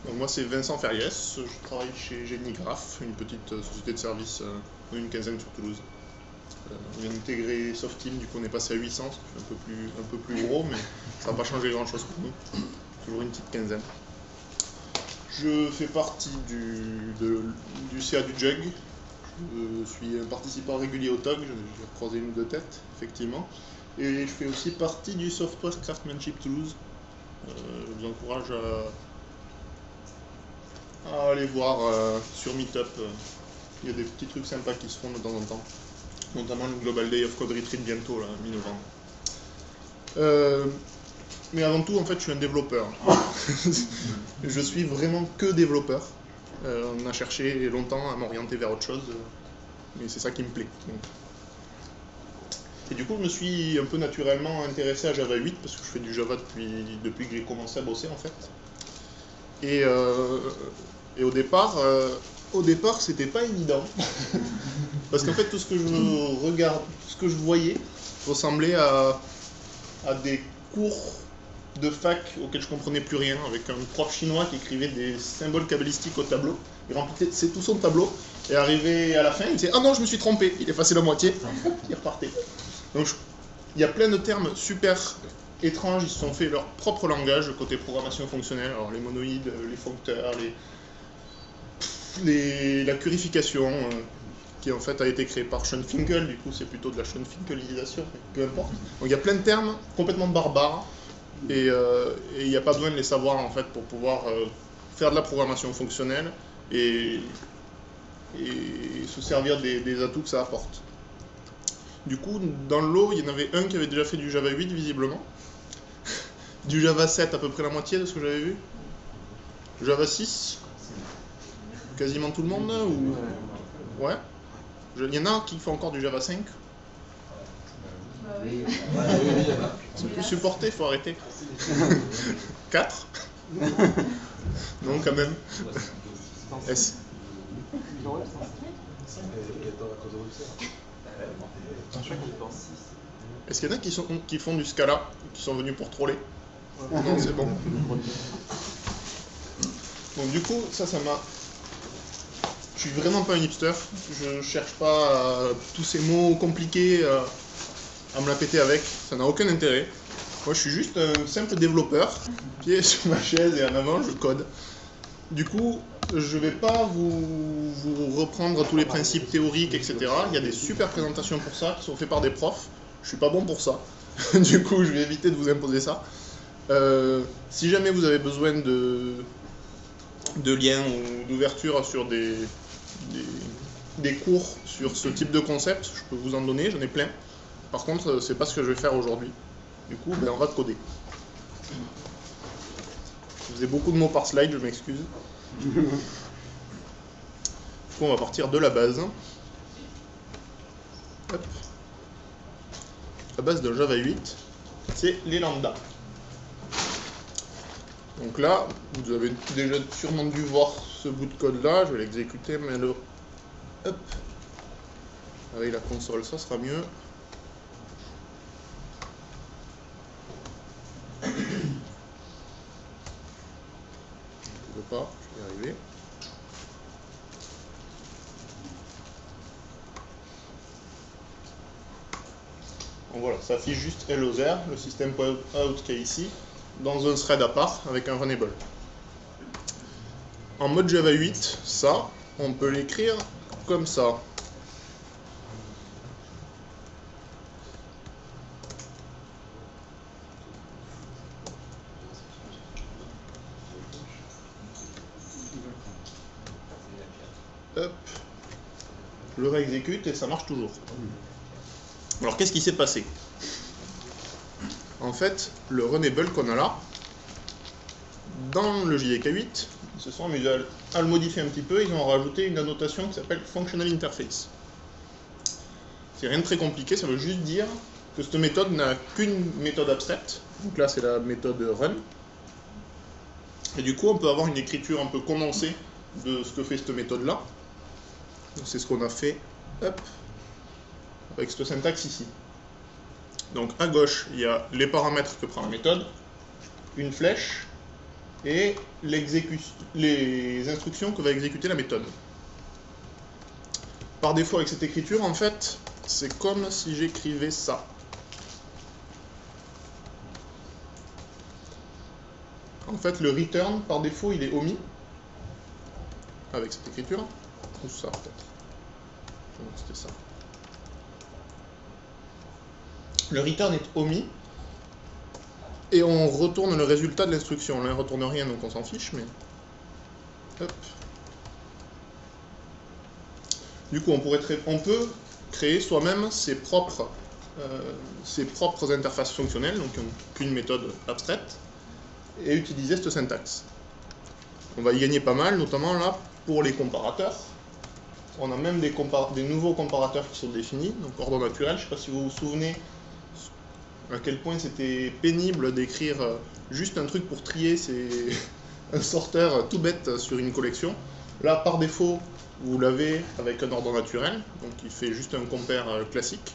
Donc moi c'est Vincent Ferriès, je travaille chez Génigraph, une petite société de services, une quinzaine sur Toulouse. On vient d'intégrer Softeam, du coup on est passé à 800, un peu plus gros, mais ça n'a pas changé grand chose pour nous. Toujours une petite quinzaine. Je fais partie du CA du Jug. Je suis un participant régulier au TOG, j'ai croisé une ou deux têtes, effectivement. Et je fais aussi partie du Software Craftsmanship Toulouse. Je vous encourage à aller voir sur Meetup. Il y a des petits trucs sympas qui se font de temps en temps. Notamment le Global Day of Code Retreat bientôt, là, mi-novembre. Mais avant tout, en fait, je suis un développeur. Je suis vraiment que développeur. On a cherché longtemps à m'orienter vers autre chose, mais c'est ça qui me plaît. Donc. Et du coup, je me suis un peu naturellement intéressé à Java 8, parce que je fais du Java depuis que j'ai commencé à bosser, en fait. Et au départ, c'était pas évident. Parce qu'en fait, tout ce que je regarde, tout ce que je voyais, ressemblait à des cours de fac auxquels je comprenais plus rien, avec un prof chinois qui écrivait des symboles cabalistiques au tableau. Il remplissait tout son tableau, et arrivé à la fin, il disait « Ah non, je me suis trompé !» Il effaçait la moitié, il repartait. Donc il y a plein de termes super étranges, ils se sont fait leur propre langage côté programmation fonctionnelle, alors les monoïdes, les functeurs, la purification, qui en fait a été créée par Sean Finkel, du coup c'est plutôt de la Sean Finkelisation, peu importe. Donc il y a plein de termes complètement barbares, et il n'y a pas besoin de les savoir en fait pour pouvoir faire de la programmation fonctionnelle et se servir des atouts que ça apporte. Du coup, dans le lot, il y en avait un qui avait déjà fait du Java 8 visiblement, du Java 7 à peu près la moitié de ce que j'avais vu, Java 6, quasiment tout le monde, ou... Ouais. Il y en a qui font encore du Java 5. C'est plus supporté, il faut arrêter. 4. Non, quand même. Est-ce qu'il y en a qui font du Scala, qui sont venus pour troller? Non, c'est bon. Donc du coup, ça m'a... Je suis vraiment pas un hipster, je cherche pas tous ces mots compliqués à me la péter avec, ça n'a aucun intérêt. Moi je suis juste un simple développeur, pied sur ma chaise et en avant je code. Du coup, je vais pas vous reprendre tous les principes théoriques, etc. Il y a des super présentations pour ça qui sont faites par des profs, je suis pas bon pour ça. Du coup, je vais éviter de vous imposer ça. Si jamais vous avez besoin de liens ou d'ouverture sur des cours sur ce type de concept, je peux vous en donner, j'en ai plein. Par contre, c'est pas ce que je vais faire aujourd'hui. Du coup, on va coder. Je faisais beaucoup de mots par slide, je m'excuse. Du coup, on va partir de la base. Hop. La base de Java 8, c'est les lambdas. Donc là, vous avez déjà sûrement dû voir ce bout de code là, je vais l'exécuter, mais alors, hop, avec la console, ça sera mieux. Je ne peux pas, je vais y arriver. Donc voilà, ça affiche juste hello there, le system.out qui est ici, dans un thread à part avec un runnable. En mode Java 8, ça, on peut l'écrire comme ça. Hop, je le réexécute et ça marche toujours. Alors qu'est-ce qui s'est passé? En fait, le runnable qu'on a là, dans le JDK 8, ils se sont amusés à le modifier un petit peu, ils ont rajouté une annotation qui s'appelle Functional Interface. C'est rien de très compliqué, ça veut juste dire que cette méthode n'a qu'une méthode abstraite, donc là c'est la méthode run, et du coup on peut avoir une écriture un peu condensée de ce que fait cette méthode-là. C'est ce qu'on a fait, hop, avec cette syntaxe ici. Donc à gauche, il y a les paramètres que prend la méthode, une flèche, et les instructions que va exécuter la méthode. Par défaut, avec cette écriture, en fait, c'est comme si j'écrivais ça. En fait, le return, par défaut, il est omis avec cette écriture. Ou ça, peut-être. Non, c'était ça. Le return est omis et on retourne le résultat de l'instruction. Là, on ne retourne rien, donc on s'en fiche, mais... Hop. Du coup, on peut créer soi-même ses propres interfaces fonctionnelles, donc qu'une méthode abstraite, et utiliser cette syntaxe. On va y gagner pas mal, notamment là, pour les comparateurs. On a même des nouveaux comparateurs qui sont définis, donc ordre naturel. Je ne sais pas si vous vous souvenez à quel point c'était pénible d'écrire juste un truc pour trier, c'est un sorteur tout bête sur une collection. Là, par défaut, vous l'avez avec un ordre naturel, donc il fait juste un compare classique.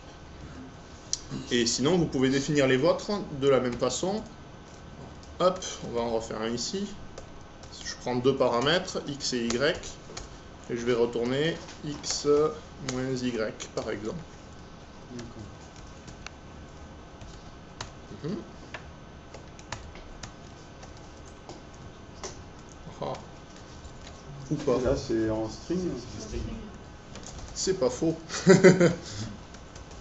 Et sinon, vous pouvez définir les vôtres de la même façon. Hop, on va en refaire un ici. Je prends deux paramètres, x et y, et je vais retourner x moins y, par exemple. Ah. Ou pas. Et là, c'est en string. C'est pas faux.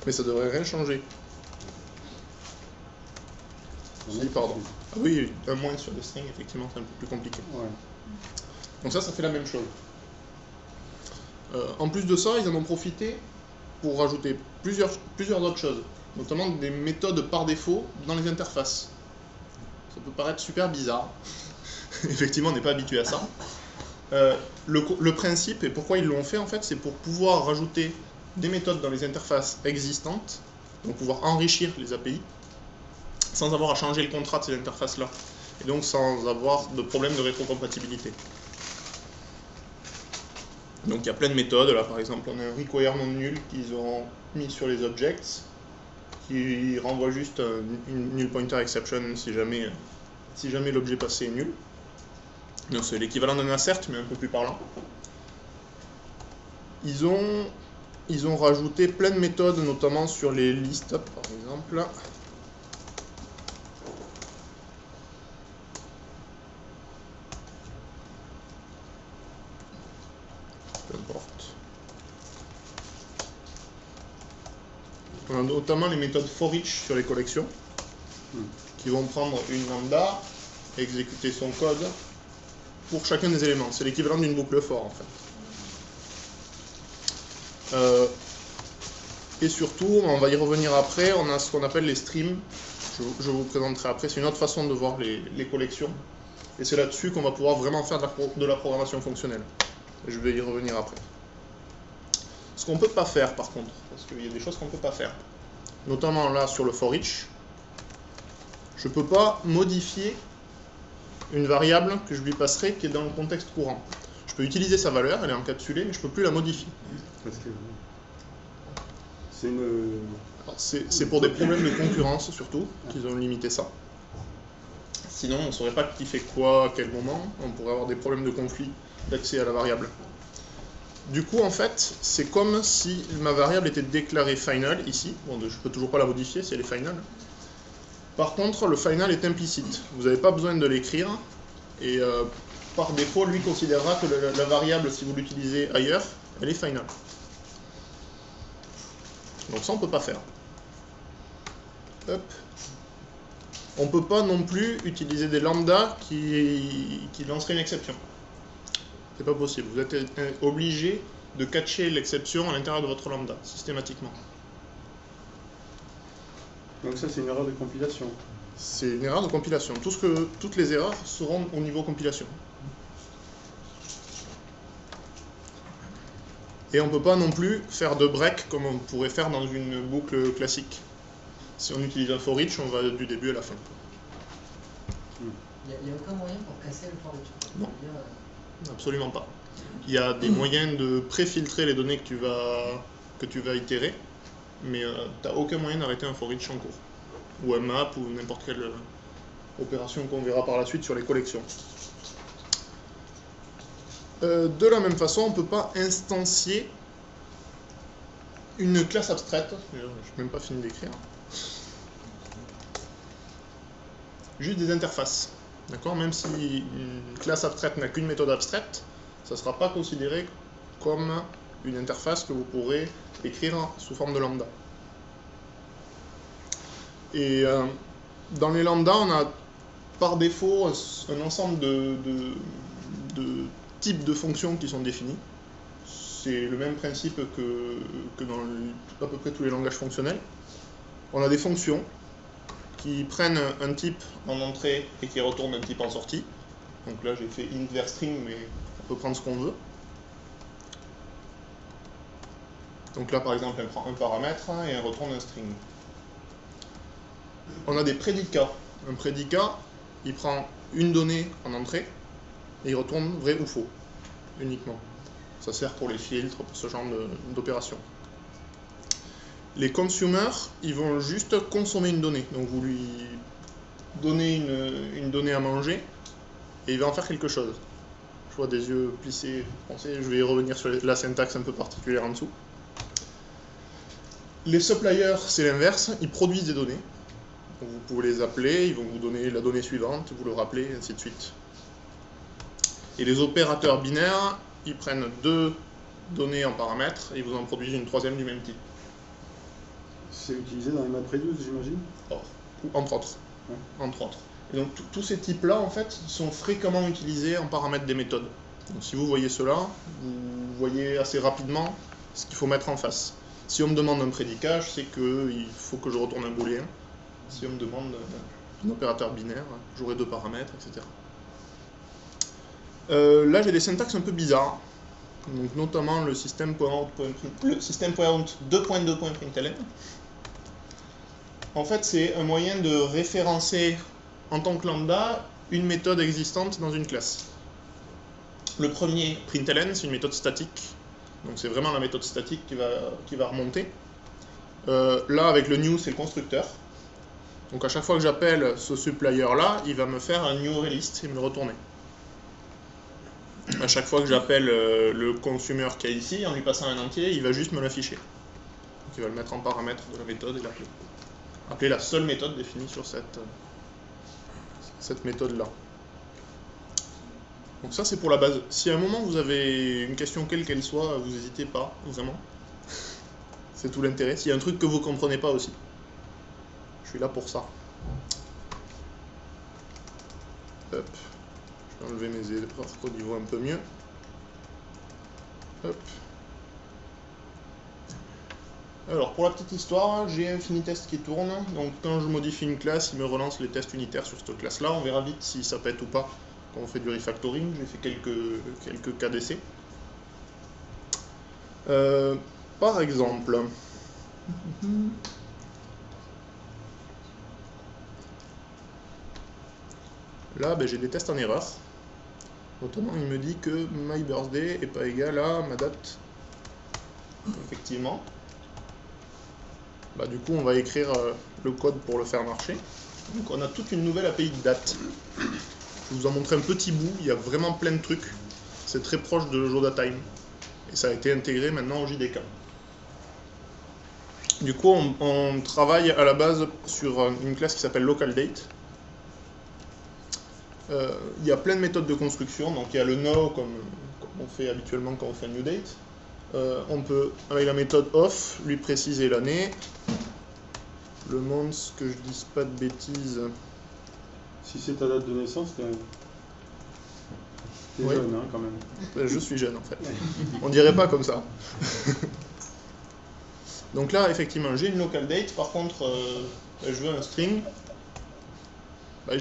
Mais ça devrait rien changer. Si, pardon. Ah oui, un moins sur les strings, effectivement, c'est un peu plus compliqué. Ouais. Donc ça fait la même chose. En plus de ça, ils en ont profité pour rajouter plusieurs autres choses, notamment des méthodes par défaut dans les interfaces. Ça peut paraître super bizarre. Effectivement, on n'est pas habitué à ça. Le principe, et pourquoi ils l'ont fait, en fait, c'est pour pouvoir rajouter des méthodes dans les interfaces existantes, donc pouvoir enrichir les API, sans avoir à changer le contrat de ces interfaces-là, et donc sans avoir de problème de rétrocompatibilité. Donc il y a plein de méthodes, là par exemple on a un require non nul qu'ils ont mis sur les objects, qui renvoie juste une null pointer exception si jamais l'objet passé est nul. Donc c'est l'équivalent d'un assert mais un peu plus parlant. Ils ont rajouté plein de méthodes, notamment sur les listes par exemple. Peu importe. On a notamment les méthodes for each sur les collections, qui vont prendre une lambda, exécuter son code pour chacun des éléments. C'est l'équivalent d'une boucle for en fait. Et surtout, on va y revenir après, on a ce qu'on appelle les streams. Je vous présenterai après, c'est une autre façon de voir les collections. Et c'est là-dessus qu'on va pouvoir vraiment faire de la programmation fonctionnelle. Je vais y revenir après. Ce qu'on ne peut pas faire par contre, parce qu'il y a des choses qu'on ne peut pas faire, notamment là sur le for each, je ne peux pas modifier une variable que je lui passerai qui est dans le contexte courant. Je peux utiliser sa valeur, elle est encapsulée, mais je ne peux plus la modifier. Parce que c'est une... C'est pour des problèmes de concurrence surtout qu'ils ont limité ça. Sinon on ne saurait pas qui fait quoi à quel moment, on pourrait avoir des problèmes de conflit d'accès à la variable. Du coup, en fait, c'est comme si ma variable était déclarée final, ici. Bon, je ne peux toujours pas la modifier si elle est final. Par contre, le final est implicite. Vous n'avez pas besoin de l'écrire. Et par défaut, lui considérera que la variable, si vous l'utilisez ailleurs, elle est final. Donc ça, on ne peut pas faire. Hop. On ne peut pas non plus utiliser des lambdas qui lanceraient une exception. C'est pas possible. Vous êtes obligé de catcher l'exception à l'intérieur de votre lambda, systématiquement. Donc ça, c'est une erreur de compilation. C'est une erreur de compilation. Toutes les erreurs seront au niveau compilation. Et on ne peut pas non plus faire de break comme on pourrait faire dans une boucle classique. Si on utilise un for each, on va du début à la fin. Il n'y a aucun moyen pour casser le for each. Non. Absolument pas. Il y a des moyens de préfiltrer les données que tu vas itérer, mais tu n'as aucun moyen d'arrêter un for each en cours. Ou un map, ou n'importe quel Opération qu'on verra par la suite sur les collections. De la même façon, on ne peut pas instancier une classe abstraite. Je n'ai même pas fini d'écrire. Juste des interfaces. D'accord? Même si une classe abstraite n'a qu'une méthode abstraite, ça ne sera pas considéré comme une interface que vous pourrez écrire sous forme de lambda. Et dans les lambdas, on a par défaut un ensemble de types de fonctions qui sont définis. C'est le même principe que dans à peu près tous les langages fonctionnels. On a des fonctions qui prennent un type en entrée et qui retournent un type en sortie. Donc là j'ai fait int vers string, mais on peut prendre ce qu'on veut. Donc là par exemple elle prend un paramètre et elle retourne un string. On a des prédicats. Un prédicat, il prend une donnée en entrée et il retourne vrai ou faux, uniquement. Ça sert pour les filtres, pour ce genre d'opération. Les consumers, ils vont juste consommer une donnée. Donc vous lui donnez une donnée à manger et il va en faire quelque chose. Je vois des yeux plissés, pensez, je vais y revenir sur la syntaxe un peu particulière en dessous. Les suppliers, c'est l'inverse, ils produisent des données. Donc vous pouvez les appeler, ils vont vous donner la donnée suivante, vous le rappelez, ainsi de suite. Et les opérateurs binaires, ils prennent deux données en paramètres et ils vous en produisent une troisième du même type. C'est utilisé dans les MapReduce, j'imagine? Entre autres. Ouais. Entre autres. Et donc tous ces types-là, en fait, sont fréquemment utilisés en paramètres des méthodes. Donc si vous voyez cela, vous voyez assez rapidement ce qu'il faut mettre en face. Si on me demande un prédicat, je sais qu'il faut que je retourne un booléen. Si on me demande un opérateur binaire, j'aurai deux paramètres, etc. Là, j'ai des syntaxes un peu bizarres. Donc, notamment le system.out.println. En fait, c'est un moyen de référencer en tant que lambda une méthode existante dans une classe. Le premier, println, c'est une méthode statique. Donc c'est vraiment la méthode statique qui va remonter. Là, avec le new, c'est le constructeur. Donc à chaque fois que j'appelle ce supplier-là, il va me faire un new list et me le retourner. À chaque fois que j'appelle le consumer qu'il y a ici, en lui passant un entier, il va juste me l'afficher. Donc il va le mettre en paramètre de la méthode et l'appeler. Appeler la seule méthode définie sur cette méthode-là. Donc ça c'est pour la base. Si à un moment vous avez une question quelle qu'elle soit, vous n'hésitez pas, vraiment. C'est tout l'intérêt. S'il y a un truc que vous ne comprenez pas aussi, je suis là pour ça. Hop. Je vais enlever mes erreurs au niveau un peu mieux. Hop. Alors pour la petite histoire, j'ai Infinitest qui tourne. Donc quand je modifie une classe, il me relance les tests unitaires sur cette classe-là. On verra vite si ça pète ou pas quand on fait du refactoring. J'ai fait quelques cas d'essai. Par exemple, là ben, j'ai des tests en erreur. Notamment il me dit que my birthday n'est pas égal à ma date. Effectivement. Bah, du coup on va écrire le code pour le faire marcher. Donc on a toute une nouvelle API de date. Je vais vous en montrer un petit bout, il y a vraiment plein de trucs. C'est très proche de JodaTime. Et ça a été intégré maintenant au JDK. Du coup on travaille à la base sur une classe qui s'appelle localDate. Il y a plein de méthodes de construction, donc il y a le now comme on fait habituellement quand on fait un new date. On peut, avec la méthode off, lui préciser l'année. Le month, que je dise pas de bêtises. Si c'est ta date de naissance, t'es Oui. jeune hein, quand même. Je suis jeune en fait. On dirait pas comme ça. Donc là, effectivement, j'ai une local date. Par contre, je veux un string. Bah,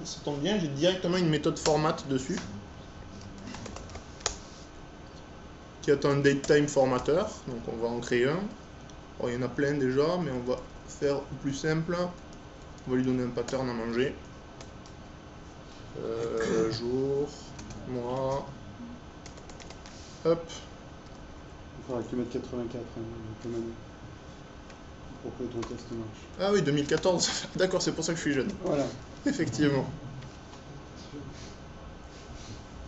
ça tombe bien, j'ai directement une méthode format dessus. Qui est un datetime formateur. Donc on va en créer un. Alors, il y en a plein déjà, mais on va faire plus simple. On va lui donner un pattern à manger. Jour, mois. Hop. Il faudra que tu mettes 84 quand même, pour que ton test marche. Ah oui, 2014. D'accord, c'est pour ça que je suis jeune. Voilà. Effectivement.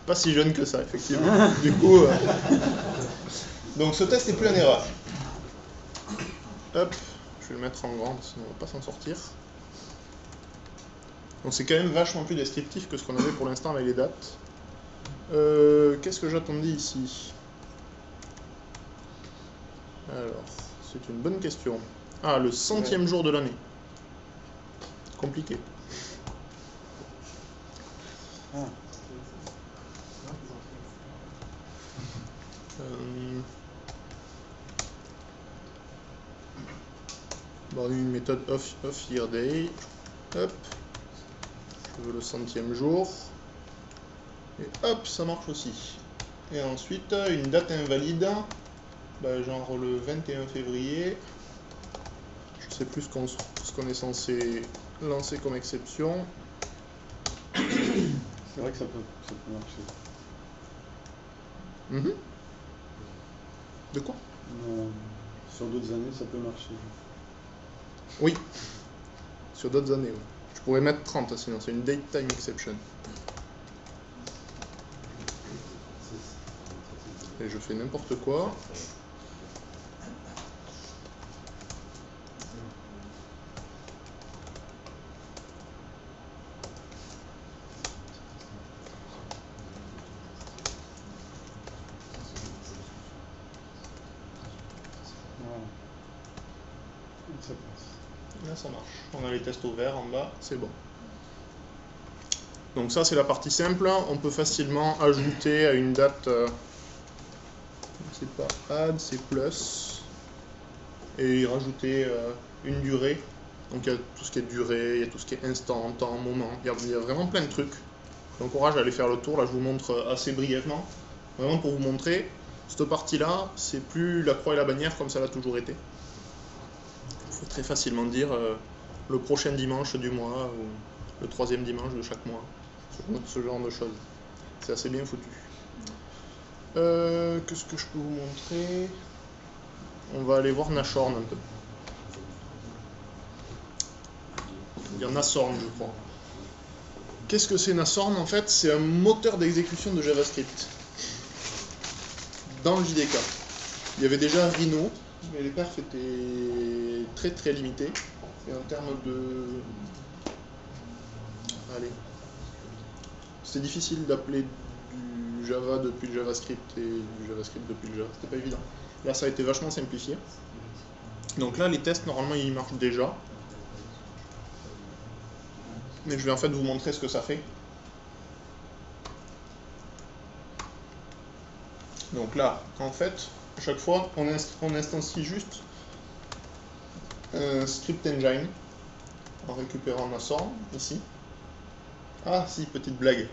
Pas si jeune que ça, effectivement. Du coup, donc ce test n'est plus un erreur. Hop, je vais le mettre en grand, sinon on ne va pas s'en sortir. Donc c'est quand même vachement plus descriptif que ce qu'on avait pour l'instant avec les dates. Qu'est-ce que j'attendais ici? Alors, c'est une bonne question. Ah, le 100e jour de l'année. Compliqué. Bon, on a une méthode off year day. Hop. Je veux le 100e jour. Et hop, ça marche aussi. Et ensuite, une date invalide. Bah, genre le 21 février. Je sais plus ce qu'on est censé lancer comme exception. C'est vrai que ça peut marcher. De quoi? Non, sur d'autres années, ça peut marcher. Oui. Sur d'autres années, oui. Je pourrais mettre 30, sinon c'est une date time exception. Et je fais n'importe quoi. Ça passe. Là, ça marche. On a les tests au vert en bas, c'est bon. Donc ça, c'est la partie simple. On peut facilement ajouter à une date... c'est pas add, c'est plus. Et y rajouter une durée. Donc il y a tout ce qui est durée, il y a tout ce qui est instant, temps, moment. Il y a vraiment plein de trucs. J'encourage à aller faire le tour. Là, je vous montre assez brièvement. Vraiment pour vous montrer. Cette partie-là, c'est plus la croix et la bannière comme ça l'a toujours été. Il faut très facilement dire le prochain dimanche du mois ou le 3e dimanche de chaque mois. Ce genre de choses. C'est assez bien foutu. Qu'est-ce que je peux vous montrer? On va aller voir Nashorn un peu. Il y a Nashorn, je crois. Qu'est-ce que c'est Nashorn? En fait, c'est un moteur d'exécution de JavaScript. Dans le JDK. Il y avait déjà Rhino, mais les perfs étaient très très limités. Et en termes de... Allez. C'est difficile d'appeler du Java depuis le JavaScript et du JavaScript depuis le Java. C'était pas évident. Là, ça a été vachement simplifié. Donc là, les tests, normalement, ils marchent déjà. Mais je vais en fait vous montrer ce que ça fait. Donc là, en fait, à chaque fois, on instancie juste un script engine en récupérant ma sorte ici. Ah si, petite blague.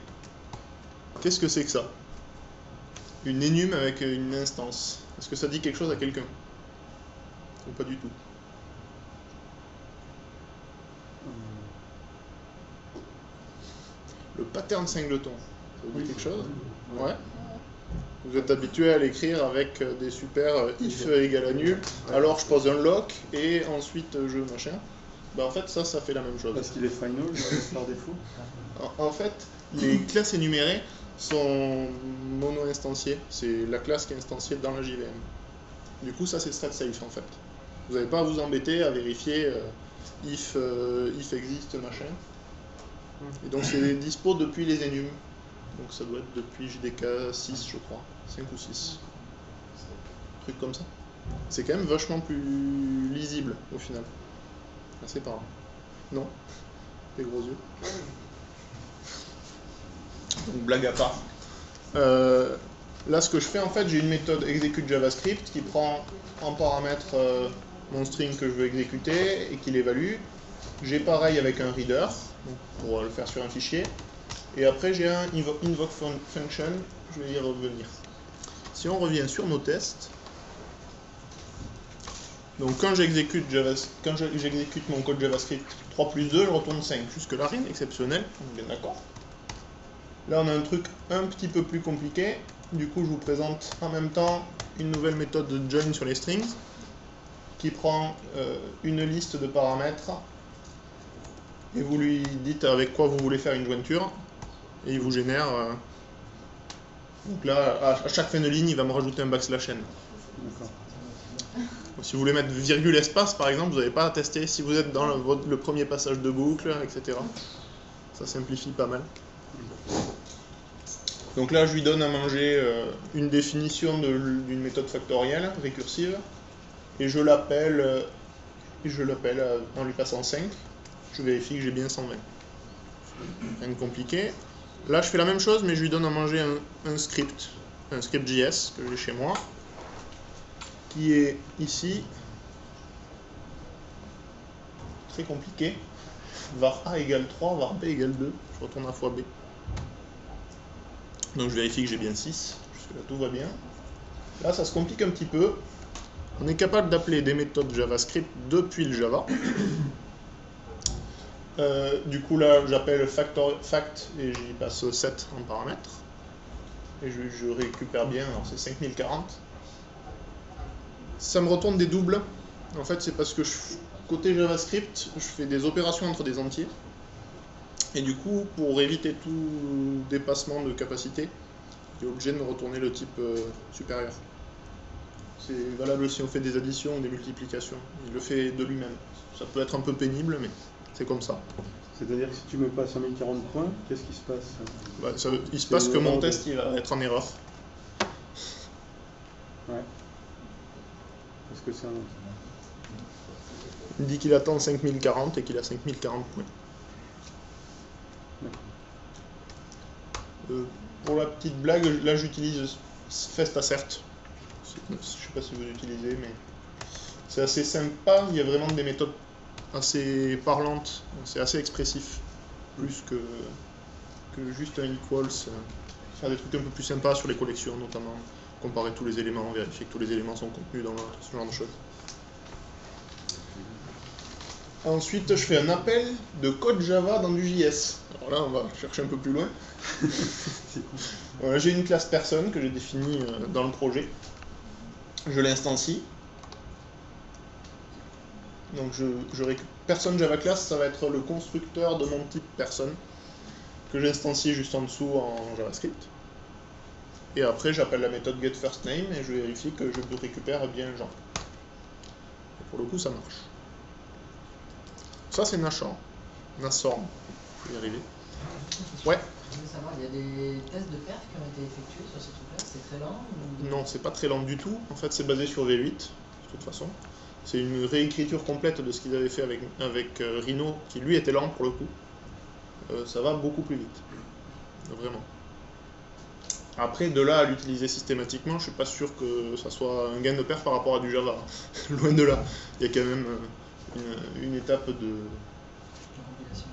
Qu'est-ce que c'est que ça? Une enum avec une instance. Est-ce que ça dit quelque chose à quelqu'un? Ou pas du tout? Le pattern singleton. Ça vous dit quelque chose? Ouais. Vous êtes habitué à l'écrire avec des super if égale à nul, alors je pose un lock et ensuite je machin. Bah en fait ça fait la même chose. Parce qu'il est final par défaut. En fait, les classes énumérées sont mono-instanciées. C'est la classe qui est instanciée dans la JVM. Du coup ça c'est thread safe en fait. Vous n'avez pas à vous embêter à vérifier if existe machin. Et donc c'est dispo depuis les enums. Donc ça doit être depuis JDK 6 je crois, 5 ou 6. Un truc comme ça. C'est quand même vachement plus lisible au final. Assez parlant. Non? Des gros yeux. Donc blague à part. Là ce que je fais en fait, j'ai une méthode execute JavaScript qui prend en paramètre mon string que je veux exécuter et qui l'évalue. J'ai pareil avec un reader, pour le faire sur un fichier. Et après j'ai un invoke function, je vais y revenir. Si on revient sur nos tests, donc quand j'exécute mon code JavaScript 3 plus 2, je retourne 5. Jusque-là, rien d'exceptionnel, on est bien d'accord. Là on a un truc un petit peu plus compliqué, du coup je vous présente en même temps une nouvelle méthode de join sur les strings, qui prend une liste de paramètres et vous lui dites avec quoi vous voulez faire une jointure, et il vous génère. Donc là, à chaque fin de ligne, il va me rajouter un backslash n. D'accord. Si vous voulez mettre virgule espace, par exemple, vous n'avez pas à tester. Si vous êtes dans le premier passage de boucle, etc. Ça simplifie pas mal. Donc là, je lui donne à manger une définition d'une méthode factorielle récursive, et je l'appelle en lui passant 5. Je vérifie que j'ai bien 120. Rien de compliqué. Là, je fais la même chose, mais je lui donne à manger un script JS que j'ai chez moi, qui est ici. Très compliqué. Var A égale 3, var B égale 2. Je retourne à fois B. Donc je vérifie que j'ai bien 6. Jusque là, tout va bien. Là, ça se complique un petit peu. On est capable d'appeler des méthodes JavaScript depuis le Java. Du coup, là, j'appelle fact et j'y passe 7 en paramètres. Et je récupère bien, alors c'est 5040. Ça me retourne des doubles. En fait, c'est parce que côté JavaScript, je fais des opérations entre des entiers. Et du coup, pour éviter tout dépassement de capacité, il est obligé de me retourner le type supérieur. C'est valable si on fait des additions ou des multiplications. Il le fait de lui-même. Ça peut être un peu pénible, mais c'est comme ça. C'est-à-dire que si tu me passes 1040 points, qu'est-ce qui se passe? Il se passe que mon test il va être en erreur. Ouais. Parce que c'est un... Il dit qu'il attend 5040 et qu'il a 5040 points. Pour la petite blague, là j'utilise Festassert. Je ne sais pas si vous l'utilisez, mais c'est assez sympa. Il y a vraiment des méthodes assez parlantes, c'est assez expressif, plus que juste un equals. Faire des trucs un peu plus sympas sur les collections, notamment comparer tous les éléments, vérifier que tous les éléments sont contenus dans ce genre de choses. Ensuite, je fais un appel de code Java dans du JS. Alors là, on va chercher un peu plus loin. Voilà, j'ai une classe personne que j'ai définie dans le projet. Je l'instancie. Donc je récupère personne Java class, ça va être le constructeur de mon type personne que j'instancie juste en dessous en JavaScript. Et après, j'appelle la méthode getFirstName et je vérifie que je récupère bien Jean. Et pour le coup, ça marche. Ça, c'est Nashorn. Nashorn. Je vais y arriver. Ouais. Je veux savoir, il y a des tests de perf qui ont été effectués sur ces trucs-là, c'est très lent ou... Non, c'est pas très lent du tout. En fait, c'est basé sur V8, de toute façon. C'est une réécriture complète de ce qu'ils avaient fait avec Rhino, qui lui était lent pour le coup. Ça va beaucoup plus vite. Vraiment. Après, de là à l'utiliser systématiquement, je suis pas sûr que ça soit un gain de perf par rapport à du Java. Loin de là. Il y a quand même une étape de... compilation.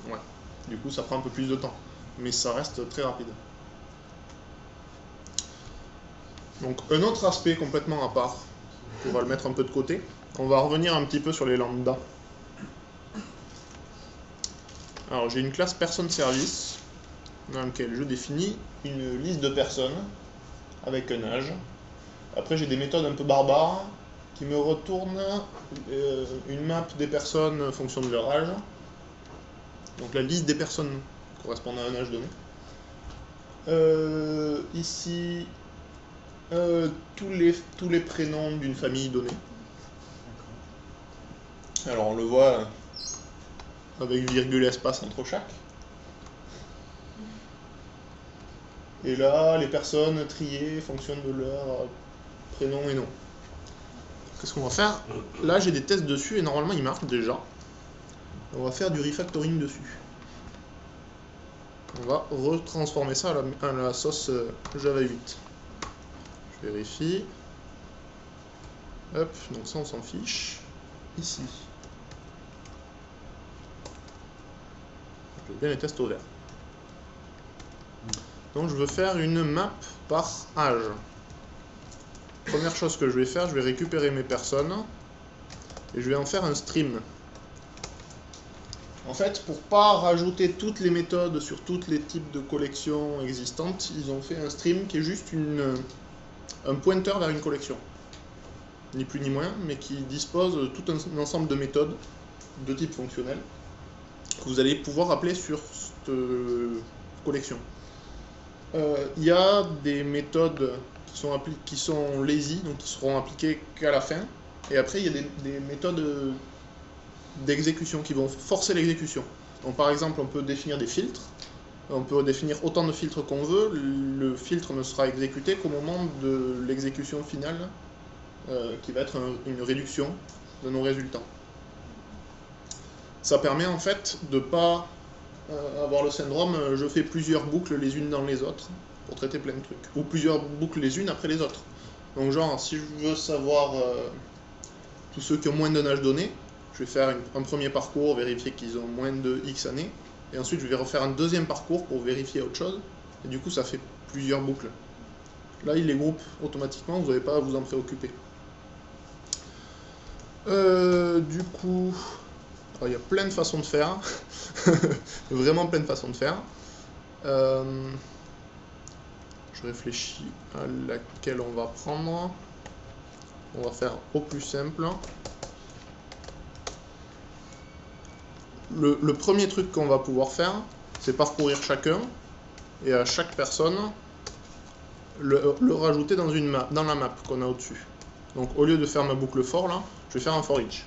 Ouais. Du coup, ça prend un peu plus de temps. Mais ça reste très rapide. Donc, un autre aspect complètement à part, on va le mettre un peu de côté. On va revenir un petit peu sur les lambdas. Alors, j'ai une classe personne service dans laquelle je définis une liste de personnes avec un âge. Après, j'ai des méthodes un peu barbares qui me retournent une map des personnes en fonction de leur âge. Donc, la liste des personnes correspondant à un âge donné. Ici, tous les prénoms d'une famille donnée. Alors on le voit avec virgule espace entre chaque. Et là, les personnes triées fonctionnent de leur prénom et nom. Qu'est-ce qu'on va faire? Là, j'ai des tests dessus et normalement ils marchent déjà. On va faire du refactoring dessus. On va retransformer ça à la sauce Java 8. Je vérifie. Hop, donc ça on s'en fiche. Ici. Je veux bien les tests au vert. Donc je veux faire une map par âge. Première chose que je vais faire, je vais récupérer mes personnes et je vais en faire un stream. En fait, pour pas rajouter toutes les méthodes sur tous les types de collections existantes, ils ont fait un stream qui est juste un pointeur vers une collection. Ni plus ni moins, mais qui dispose de tout un ensemble de méthodes de type fonctionnel. que vous allez pouvoir appeler sur cette collection. Il y a des méthodes qui sont lazy, donc qui seront appliquées qu'à la fin. Et après, il y a des méthodes d'exécution qui vont forcer l'exécution. Donc par exemple, on peut définir des filtres. On peut définir autant de filtres qu'on veut. Le filtre ne sera exécuté qu'au moment de l'exécution finale, qui va être une réduction de nos résultats. Ça permet en fait de ne pas avoir le syndrome je fais plusieurs boucles les unes dans les autres pour traiter plein de trucs. Ou plusieurs boucles les unes après les autres. Donc genre, si je veux savoir tous ceux qui ont moins d'un âge donné, je vais faire un premier parcours, vérifier qu'ils ont moins de X années, et ensuite je vais refaire un deuxième parcours pour vérifier autre chose, et du coup ça fait plusieurs boucles. Là il les groupe automatiquement, vous n'avez pas à vous en préoccuper. Du coup, il y a plein de façons de faire, vraiment plein de façons de faire. Je réfléchis à laquelle on va prendre. On va faire au plus simple. Le premier truc qu'on va pouvoir faire, c'est parcourir chacun, et à chaque personne, le rajouter dans la map qu'on a au-dessus. Donc au lieu de faire ma boucle for, là, je vais faire un for each.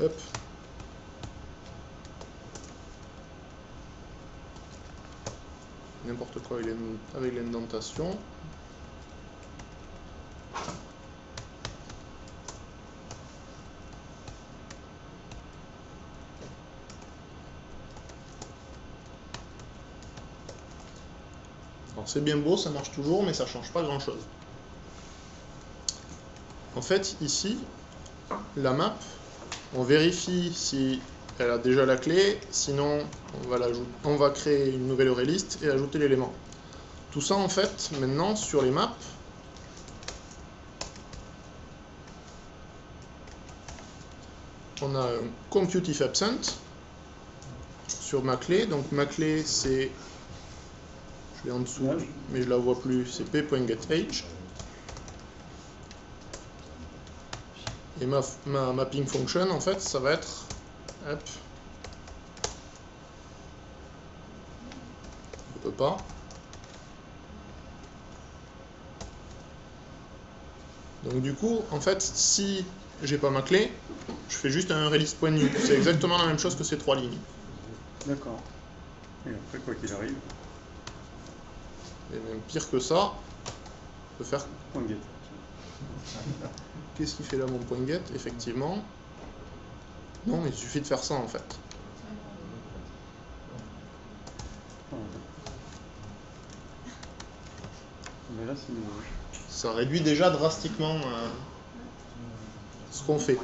Hop. N'importe quoi avec l'indentation. Alors c'est bien beau, ça marche toujours, mais ça change pas grand chose. En fait, ici, la map, on vérifie si elle a déjà la clé, sinon on va créer une nouvelle array-list et ajouter l'élément. Tout ça en fait, maintenant sur les maps, on a un compute if absent sur ma clé. Donc ma clé c'est, je l'ai en dessous, mais je la vois plus, c'est p.getAge. Et ma mapping function en fait, ça va être hop. Je peux pas. Donc du coup, en fait, si j'ai pas ma clé, je fais juste un release.new. C'est exactement la même chose que ces trois lignes. D'accord. Et après, quoi qu'il arrive. Et même pire que ça, je peux faire. Point get. Qu'est-ce qui fait là mon point get? Effectivement. Non, mais il suffit de faire ça en fait. Mais là, c'est nouveau. Ça réduit déjà drastiquement ce qu'on fait.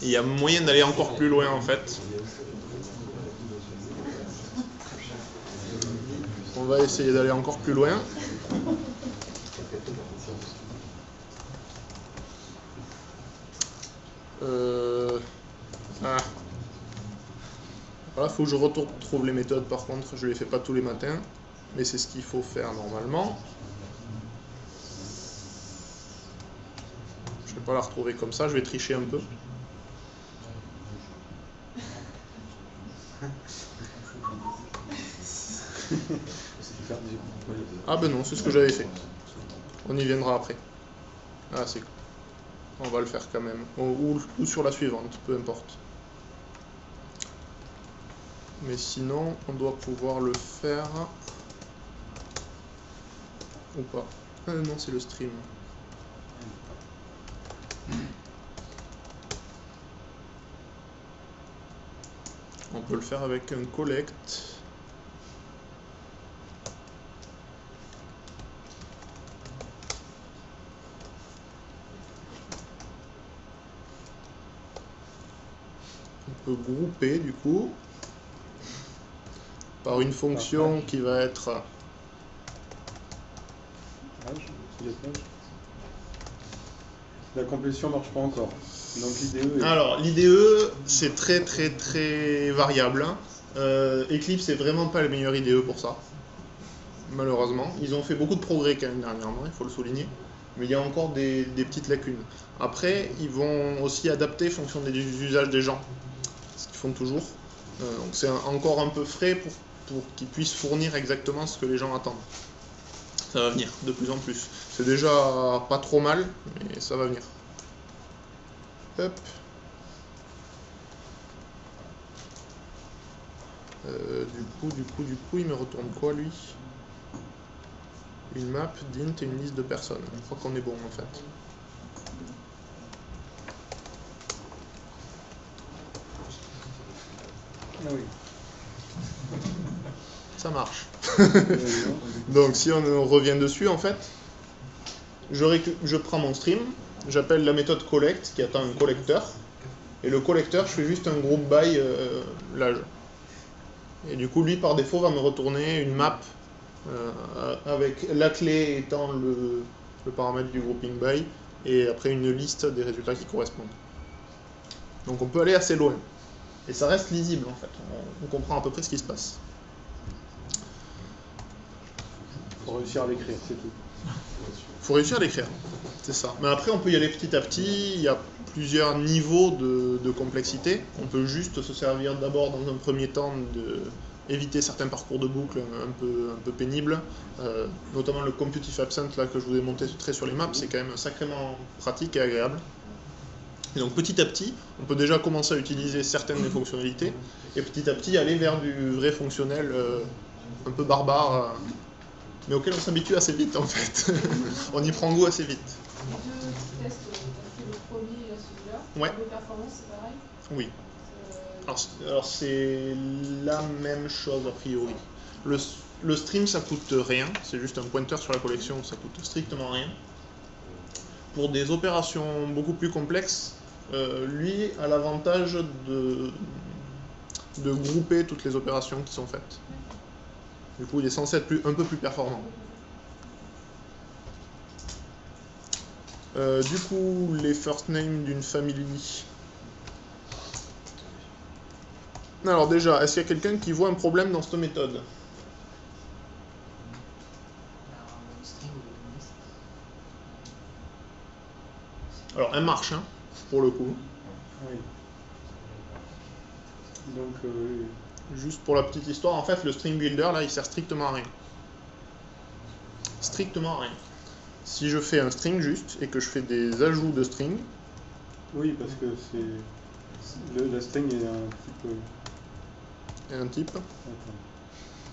Il y a moyen d'aller encore plus loin en fait. On va essayer d'aller encore plus loin. Voilà, faut que je retrouve les méthodes par contre, je les fais pas tous les matins, mais c'est ce qu'il faut faire normalement. Je vais pas la retrouver comme ça, je vais tricher un peu. Ah ben non, c'est ce que j'avais fait. On y viendra après. Ah c'est... On va le faire quand même. Ou sur la suivante, peu importe. Mais sinon, on doit pouvoir le faire... Ou pas. Non, c'est le stream. On peut le faire avec un collect. On peut grouper du coup par une fonction qui va être la complétion marche pas encore. Donc l'IDE est... Alors l'IDE c'est très variable. Eclipse c'est vraiment pas le meilleur IDE pour ça. Malheureusement. Ils ont fait beaucoup de progrès quand même dernièrement, il faut le souligner. Mais il y a encore des petites lacunes. Après, ils vont aussi adapter en fonction des usages des gens, ce qu'ils font toujours. Donc c'est encore un peu frais pour qu'ils puissent fournir exactement ce que les gens attendent. Ça va venir de plus en plus. C'est déjà pas trop mal, mais ça va venir. Hop. Du coup, il me retourne quoi, lui? Une map, d'int et une liste de personnes. Je crois qu'on est bon, en fait. Ah oui. Ça marche. Donc, si on revient dessus, en fait, je prends mon stream, j'appelle la méthode collect, qui attend un collecteur, et le collecteur, je fais juste un group by l'âge. Et du coup, lui, par défaut, va me retourner une map avec la clé étant le paramètre du grouping by, et après une liste des résultats qui correspondent. Donc on peut aller assez loin. Et ça reste lisible, en fait. On comprend à peu près ce qui se passe. Faut réussir à l'écrire, c'est tout. Faut réussir à l'écrire, c'est ça. Mais après, on peut y aller petit à petit. Il y a plusieurs niveaux de complexité. On peut juste se servir d'abord, dans un premier temps, éviter certains parcours de boucle un peu pénibles. Notamment le compute if absent, là, que je vous ai montré sur les maps, c'est quand même sacrément pratique et agréable. Et donc petit à petit, on peut déjà commencer à utiliser certaines des fonctionnalités, et petit à petit aller vers du vrai fonctionnel un peu barbare, mais auquel on s'habitue assez vite en fait. On y prend goût assez vite. Les deux tests, parce que le premier et celui-là, Ouais. de performance, c'est pareil. Oui. Alors c'est la même chose a priori. Le stream ça coûte rien, c'est juste un pointeur sur la collection, ça coûte strictement rien. Pour des opérations beaucoup plus complexes, lui a l'avantage de grouper toutes les opérations qui sont faites. Du coup il est censé être un peu plus performant. Du coup les first names d'une famille. Alors déjà, est-ce qu'il y a quelqu'un qui voit un problème dans cette méthode? Alors elle marche, hein, pour le coup. Oui. Donc, Juste pour la petite histoire, en fait le string builder là il sert strictement à rien. Strictement à rien. Si je fais un string juste et que je fais des ajouts de string, oui, parce que c'est la string est un type. et un type. Attends.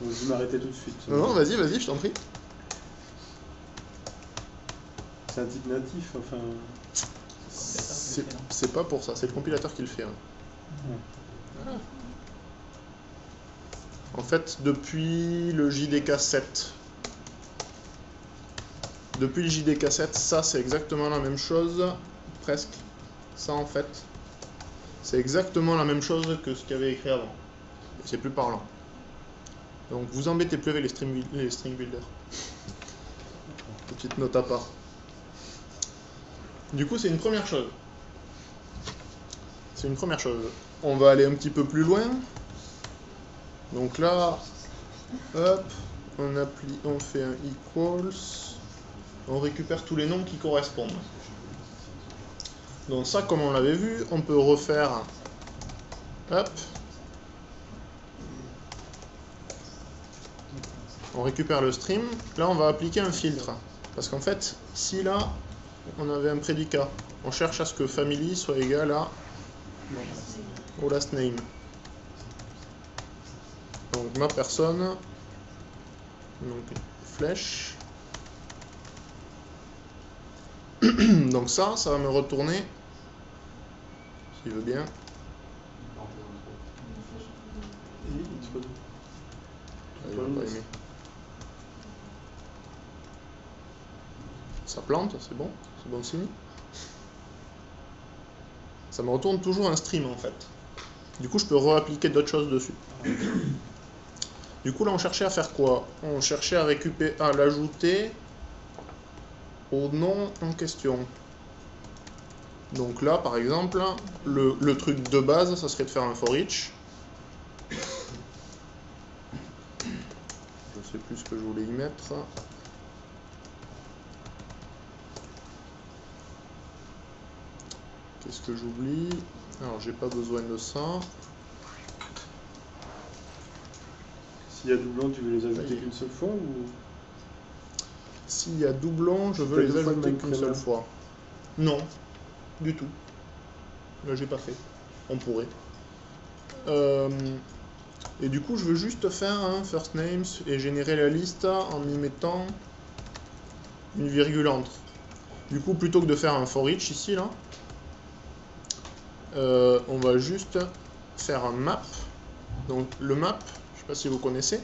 Je vais m'arrêter tout de suite. Non, vas-y, je t'en prie. C'est un type natif, enfin. C'est pas pour ça, c'est le compilateur qui le fait. Hein. Ouais. En fait, depuis le JDK 7, ça c'est exactement la même chose, presque. Ça en fait, c'est exactement la même chose que ce qu'il y avait écrit avant. C'est plus parlant. Donc vous embêtez plus avec les string builders. Petite note à part. Du coup, c'est une première chose. On va aller un petit peu plus loin. Donc là, hop, on fait un equals, on récupère tous les noms qui correspondent. Donc ça, comme on l'avait vu, on peut refaire, hop, on récupère le stream. Là, on va appliquer un filtre, parce qu'en fait, si là, on avait un prédicat, on cherche à ce que family soit égal à au last name. Donc ma personne, donc flèche. Donc ça va me retourner, s'il veut bien. Il va pas aimer. Ça plante, c'est bon signe. Ça me retourne toujours un stream en fait. Du coup je peux réappliquer d'autres choses dessus. Du coup là on cherchait à faire quoi? On cherchait à récupérer, à l'ajouter au nom en question. Donc là par exemple, le truc de base ça serait de faire un for each. Je sais plus ce que je voulais y mettre. Qu'est-ce que j'oublie? Alors, j'ai pas besoin de ça. S'il y a doublon, tu veux les ajouter Oui. qu'une seule fois ou... S'il y a doublon, je Si veux t'as les deux fois le ajouter même qu'une prénom. seule fois. Non, du tout. Là, j'ai pas fait. On pourrait. Et du coup, je veux juste faire un first names et générer la liste en y mettant une virgule entre. Du coup, plutôt que de faire un for each ici, là, on va juste faire un map. Donc, le map, je sais pas si vous connaissez,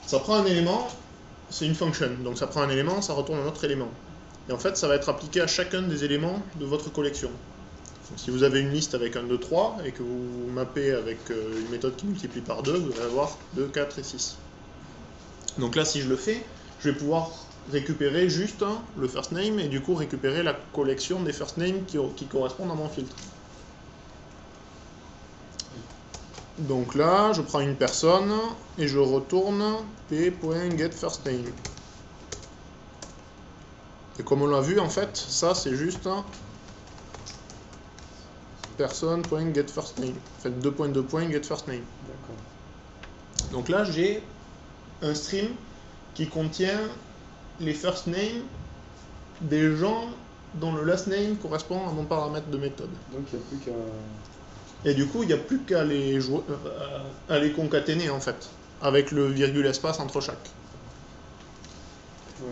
ça prend un élément, c'est une function. Donc, ça prend un élément, ça retourne un autre élément. Et en fait, ça va être appliqué à chacun des éléments de votre collection. Donc, si vous avez une liste avec 1, 2, 3 et que vous mappez avec une méthode qui multiplie par 2, vous allez avoir 2, 4 et 6. Donc là, si je le fais, je vais pouvoir récupérer juste le first name et du coup récupérer la collection des first names qui correspondent à mon filtre. Donc là, je prends une personne et je retourne p.getFirstName. Et comme on l'a vu, en fait, ça c'est juste personne.getFirstName. En fait, 2.2.getFirstName. D'accord. Donc là, j'ai un stream qui contient les first names des gens dont le last name correspond à mon paramètre de méthode. Donc il n'y a plus qu'à... Et du coup, il n'y a plus qu'à les, à les concaténer en fait, avec le virgule espace entre chaque. Ouais.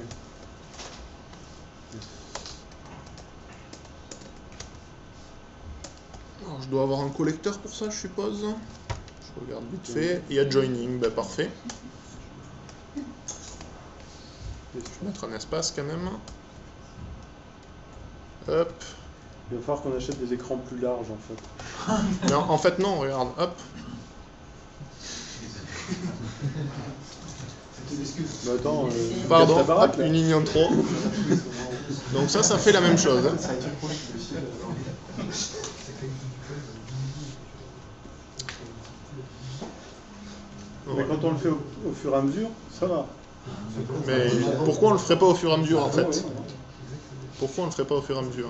Alors, je dois avoir un collecteur pour ça, je suppose. Je regarde vite fait. Il y a joining, ben parfait. Je vais mettre un espace quand même. Hop. Il va falloir qu'on achète des écrans plus larges en fait. Non, en fait non, regarde, hop. Mais attends, Pardon, casse ta baraque, hop, là. une ligne en trop. Donc ça fait la même chose. Hein. Mais Ouais. quand on le fait au fur et à mesure, ça va. Mais pourquoi on le ferait pas au fur et à mesure en Ouais, fait? ouais. Pourquoi on le ferait pas au fur et à mesure?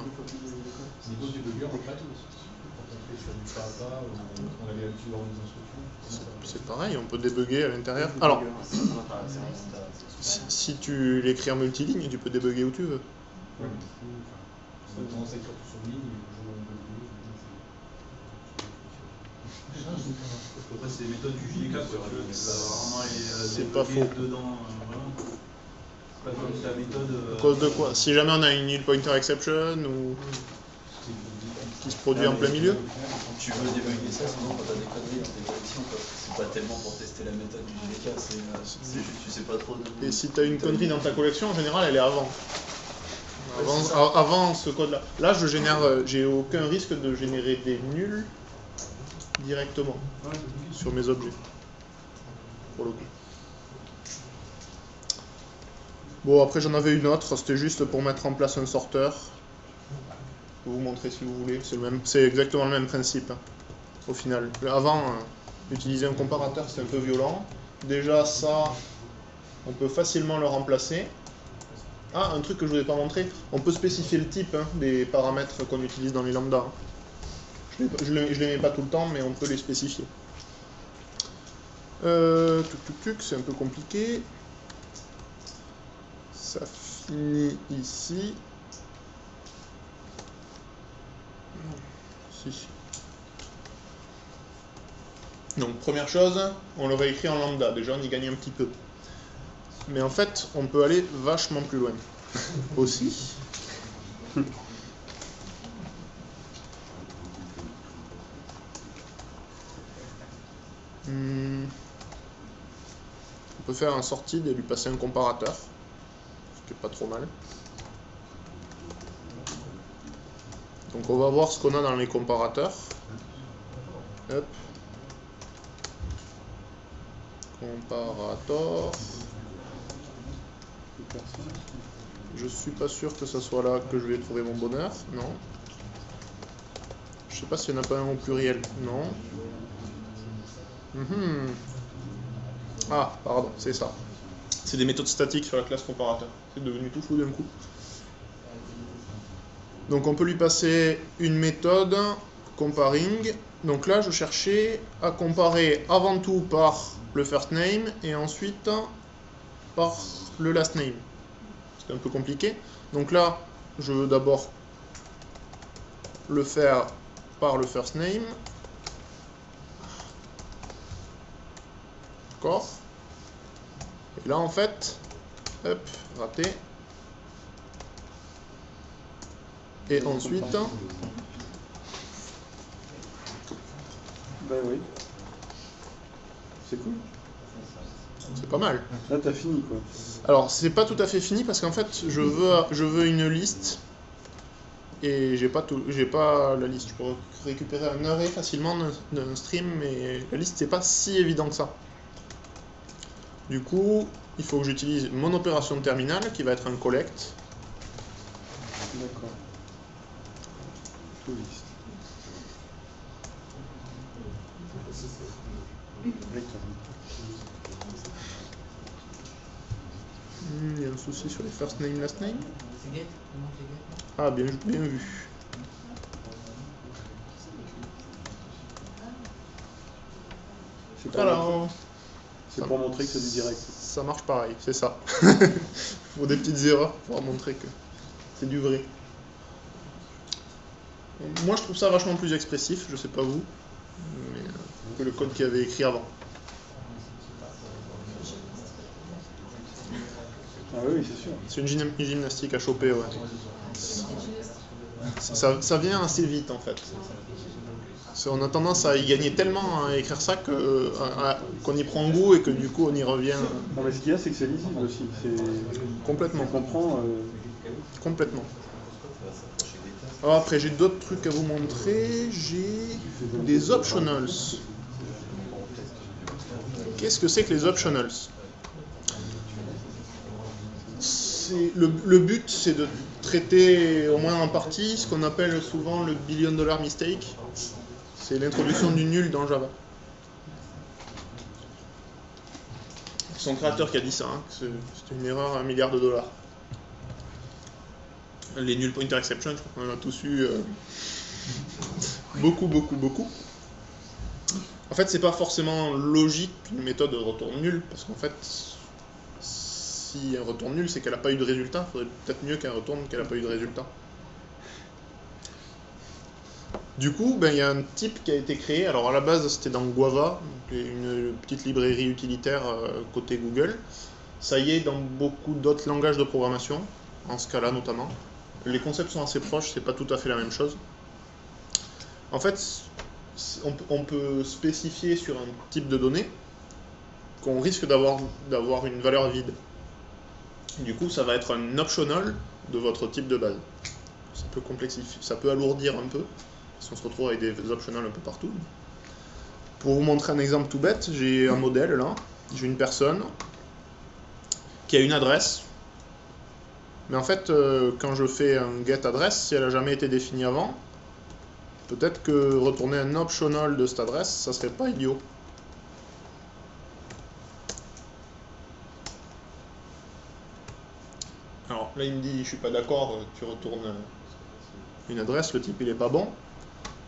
Niveau du bugger, en fait, quand on fait sur du pas à pas, on avait l'habitude d'avoir des instructions. C'est pareil, on peut débugger à l'intérieur. Alors, si tu l'écris en multiligne, tu peux débugger où tu veux. Ouais, mais du coup, on a tendance à être surtout sur ligne, et le jour où on peut bugger, Après, c'est des méthodes du JDK, quoi. Tu vas vraiment aller C'est pas débugger faux. dedans, vraiment. Pas comme ta méthode. À cause de quoi? Si jamais on a une null pointer exception ou qui se produit en plein milieu? Tu veux débugger ça, sinon quand t'as des conneries dans tes collections, quoi. C'est pas tellement pour tester la méthode du JDK, c'est juste tu sais pas trop de... Et si tu as une connerie dans ta collection, en général, elle est avant. Avant ce code-là. Là, je génère, j'ai aucun risque de générer des nuls directement sur mes objets. Pour le coup. Bon, après j'en avais une autre, c'était juste pour mettre en place un sorteur. Je peux vous montrer si vous voulez, c'est exactement le même principe. Hein, au final. Avant, utiliser un comparateur c'était un peu violent. Déjà ça, on peut facilement le remplacer. Ah, un truc que je ne vous ai pas montré, on peut spécifier le type des paramètres qu'on utilise dans les lambda. Je les mets pas tout le temps, mais on peut les spécifier. C'est un peu compliqué. Ça finit ici. Si. Donc, première chose, on le réécrit en lambda. Déjà, on y gagne un petit peu. Mais en fait, on peut aller vachement plus loin. Aussi. On peut faire un sorted et lui passer un comparateur, ce qui est pas trop mal. Donc on va voir ce qu'on a dans les comparateurs. Hop. Comparator. Je suis pas sûr que ce soit là que je vais trouver mon bonheur. Non. Je sais pas s'il y en a pas un au pluriel. Non. Ah, pardon, c'est ça. C'est des méthodes statiques sur la classe comparateur. C'est devenu tout flou d'un coup. Donc on peut lui passer une méthode comparing. Donc là je cherchais à comparer avant tout par le first name et ensuite par le last name. C'est un peu compliqué. Donc là je veux d'abord le faire par le first name. D'accord. Et là en fait, hop, raté. Et ensuite, Ben oui. C'est cool. c'est pas mal. Là, t'as fini, quoi. Alors, c'est pas tout à fait fini parce qu'en fait, je veux une liste et j'ai pas la liste. Je peux récupérer un array facilement d'un stream, mais la liste c'est pas si évident que ça. Du coup, il faut que j'utilise mon opération de terminal qui va être un collect. D'accord. Tout liste. Return. Il y a un souci sur les first name, last name. C'est get, il manque les get. Ah, bien vu. C'est pour, Alors, c'est pour montrer que c'est du direct. ça marche pareil, c'est ça. Pour des petites erreurs, pour montrer que c'est du vrai. Moi, je trouve ça vachement plus expressif, je sais pas vous, mais, que le code qu'il y avait écrit avant. Ah oui, c'est sûr. C'est une gymnastique à choper, ouais. Ça vient assez vite, en fait. On a tendance à y gagner tellement à écrire ça qu'on y prend goût et que du coup on y revient Non, mais ce qu'il y a, c'est que c'est lisible aussi. complètement. On comprend. Complètement. Alors après, j'ai d'autres trucs à vous montrer. J'ai des optionals. Qu'est-ce que c'est que les optionals? Le but, c'est de traiter, au moins en partie, ce qu'on appelle souvent le billion-dollar mistake. C'est l'introduction du nul dans Java. C'est son créateur qui a dit ça, hein, que c'est une erreur à $1 milliard. Les null pointer exception, je crois qu'on en a tous eu beaucoup. En fait, c'est pas forcément logique qu'une méthode retourne nul, parce qu'en fait, si elle retourne nul, c'est qu'elle n'a pas eu de résultat. Il faudrait peut-être mieux qu'elle retourne qu'elle n'a pas eu de résultat. Du coup, il y a un type qui a été créé. Alors à la base, c'était dans Guava, une petite librairie utilitaire côté Google. Ça y est dans beaucoup d'autres langages de programmation, en Scala notamment. Les concepts sont assez proches, c'est pas tout à fait la même chose. En fait, on peut spécifier sur un type de données qu'on risque d'avoir une valeur vide. Du coup, ça va être un optional de votre type de base. Ça peut complexifier, ça peut alourdir un peu, si on se retrouve avec des optionals un peu partout. Pour vous montrer un exemple tout bête, j'ai un modèle là, j'ai une personne qui a une adresse, mais en fait, quand je fais un get adresse, si elle n'a jamais été définie avant, peut-être que retourner un optional de cette adresse, ça serait pas idiot. Alors là, il me dit, je suis pas d'accord, tu retournes une adresse, le type il est pas bon.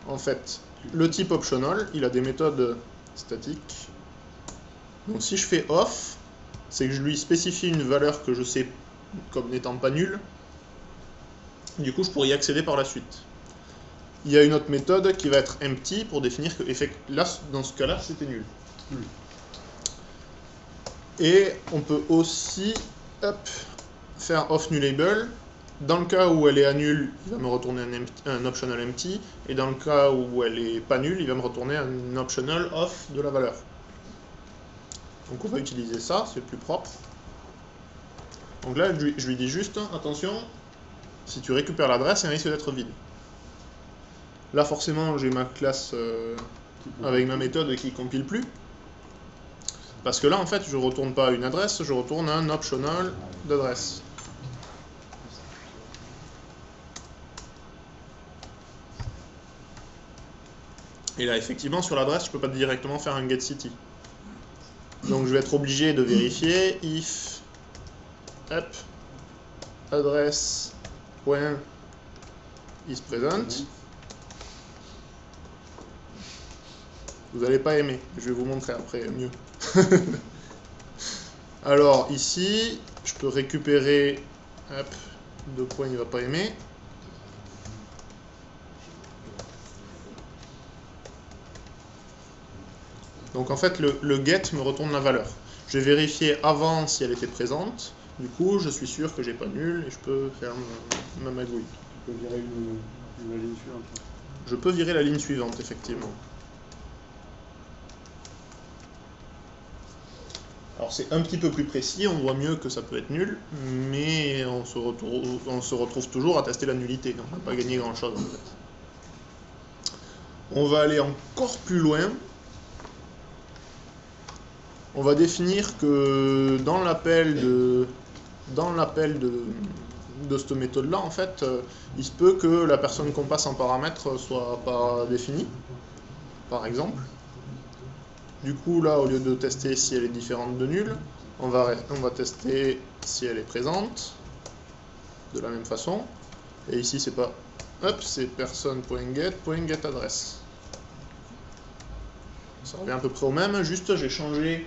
En fait, le type optional, il a des méthodes statiques. Donc si je fais off, c'est que je lui spécifie une valeur que je sais comme n'étant pas nulle. Du coup, je pourrais y accéder par la suite. Il y a une autre méthode qui va être empty pour définir que là, dans ce cas-là, c'était nul. Et on peut aussi faire off nullable. Dans le cas où elle est à nul, il va me retourner un optional empty. Et dans le cas où elle est pas nulle, il va me retourner un optional off de la valeur. Donc on va utiliser ça, c'est plus propre. Donc là, je lui dis juste, attention, si tu récupères l'adresse, elle risque d'être vide. Là, forcément, j'ai ma classe avec ma méthode qui compile plus. Parce que là, en fait, je retourne pas une adresse, je retourne un optional d'adresse. Et là, effectivement, sur l'adresse, je peux pas directement faire un getCity. Donc je vais être obligé de vérifier if adresse point is present. Vous n'allez pas aimer, je vais vous montrer après mieux. Alors ici, je peux récupérer, hop, 2 points, il ne va pas aimer. Donc en fait, le get me retourne la valeur. Je vais vérifier avant si elle était présente. Du coup, je suis sûr que j'ai pas nul et je peux faire ma magouille. Tu peux virer la ligne suivante. Je peux virer la ligne suivante, effectivement. Alors c'est un petit peu plus précis, on voit mieux que ça peut être nul, mais on se retrouve toujours à tester la nullité. On n'a pas gagné grand-chose en fait. On va aller encore plus loin. On va définir que dans l'appel de cette méthode-là, en fait, il se peut que la personne qu'on passe en paramètre soit pas définie, par exemple. Du coup, là, au lieu de tester si elle est différente de nulle, on va tester si elle est présente, de la même façon. Et ici, c'est pas, hop, c'est person.get.getAddress. Ça revient à peu près au même, juste j'ai changé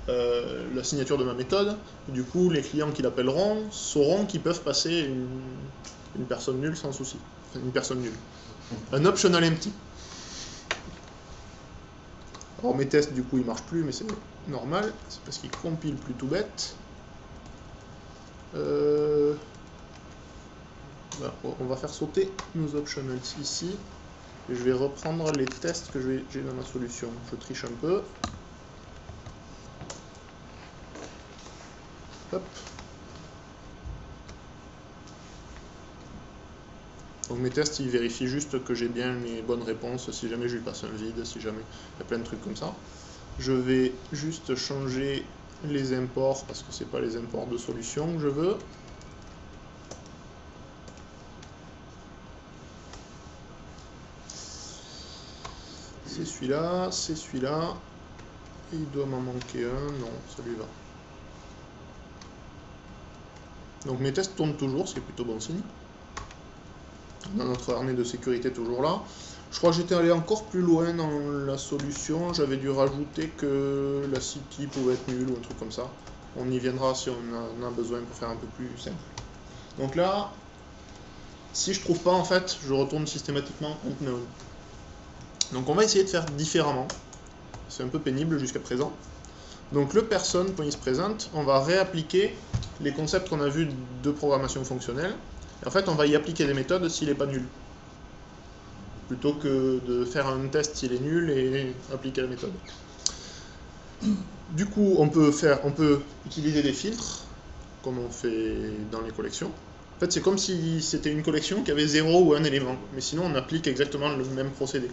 la signature de ma méthode. Du coup, les clients qui l'appelleront sauront qu'ils peuvent passer une personne nulle sans souci. Enfin, une personne nulle. Un optional empty. Alors mes tests, du coup, ils marchent plus, mais c'est normal. C'est parce qu'ils compilent plus tout bête. On va faire sauter nos optionals ici. Et je vais reprendre les tests que j'ai dans ma solution. Je triche un peu. Hop. Donc mes tests, ils vérifient juste que j'ai bien les bonnes réponses, si jamais je lui passe un vide, si jamais il y a plein de trucs comme ça. Je vais juste changer les imports, parce que c'est pas les imports de solution que je veux. C'est celui-là, c'est celui-là. Et il doit m'en manquer un, non, ça lui va. Donc mes tests tournent toujours, ce qui est plutôt bon signe. On a notre harnais de sécurité toujours là. Je crois que j'étais allé encore plus loin dans la solution. J'avais dû rajouter que la city pouvait être nulle ou un truc comme ça. On y viendra si on en a besoin pour faire un peu plus simple. Donc là, si je trouve pas, en fait, je retourne systématiquement unknown. Donc on va essayer de faire différemment. C'est un peu pénible jusqu'à présent. Donc le person.isPresent, on va réappliquer les concepts qu'on a vus de programmation fonctionnelle. Et en fait, on va y appliquer des méthodes s'il n'est pas nul. Plutôt que de faire un test s'il est nul et appliquer la méthode. Du coup, on peut utiliser des filtres, comme on fait dans les collections. En fait, c'est comme si c'était une collection qui avait 0 ou un élément. Mais sinon, on applique exactement le même procédé.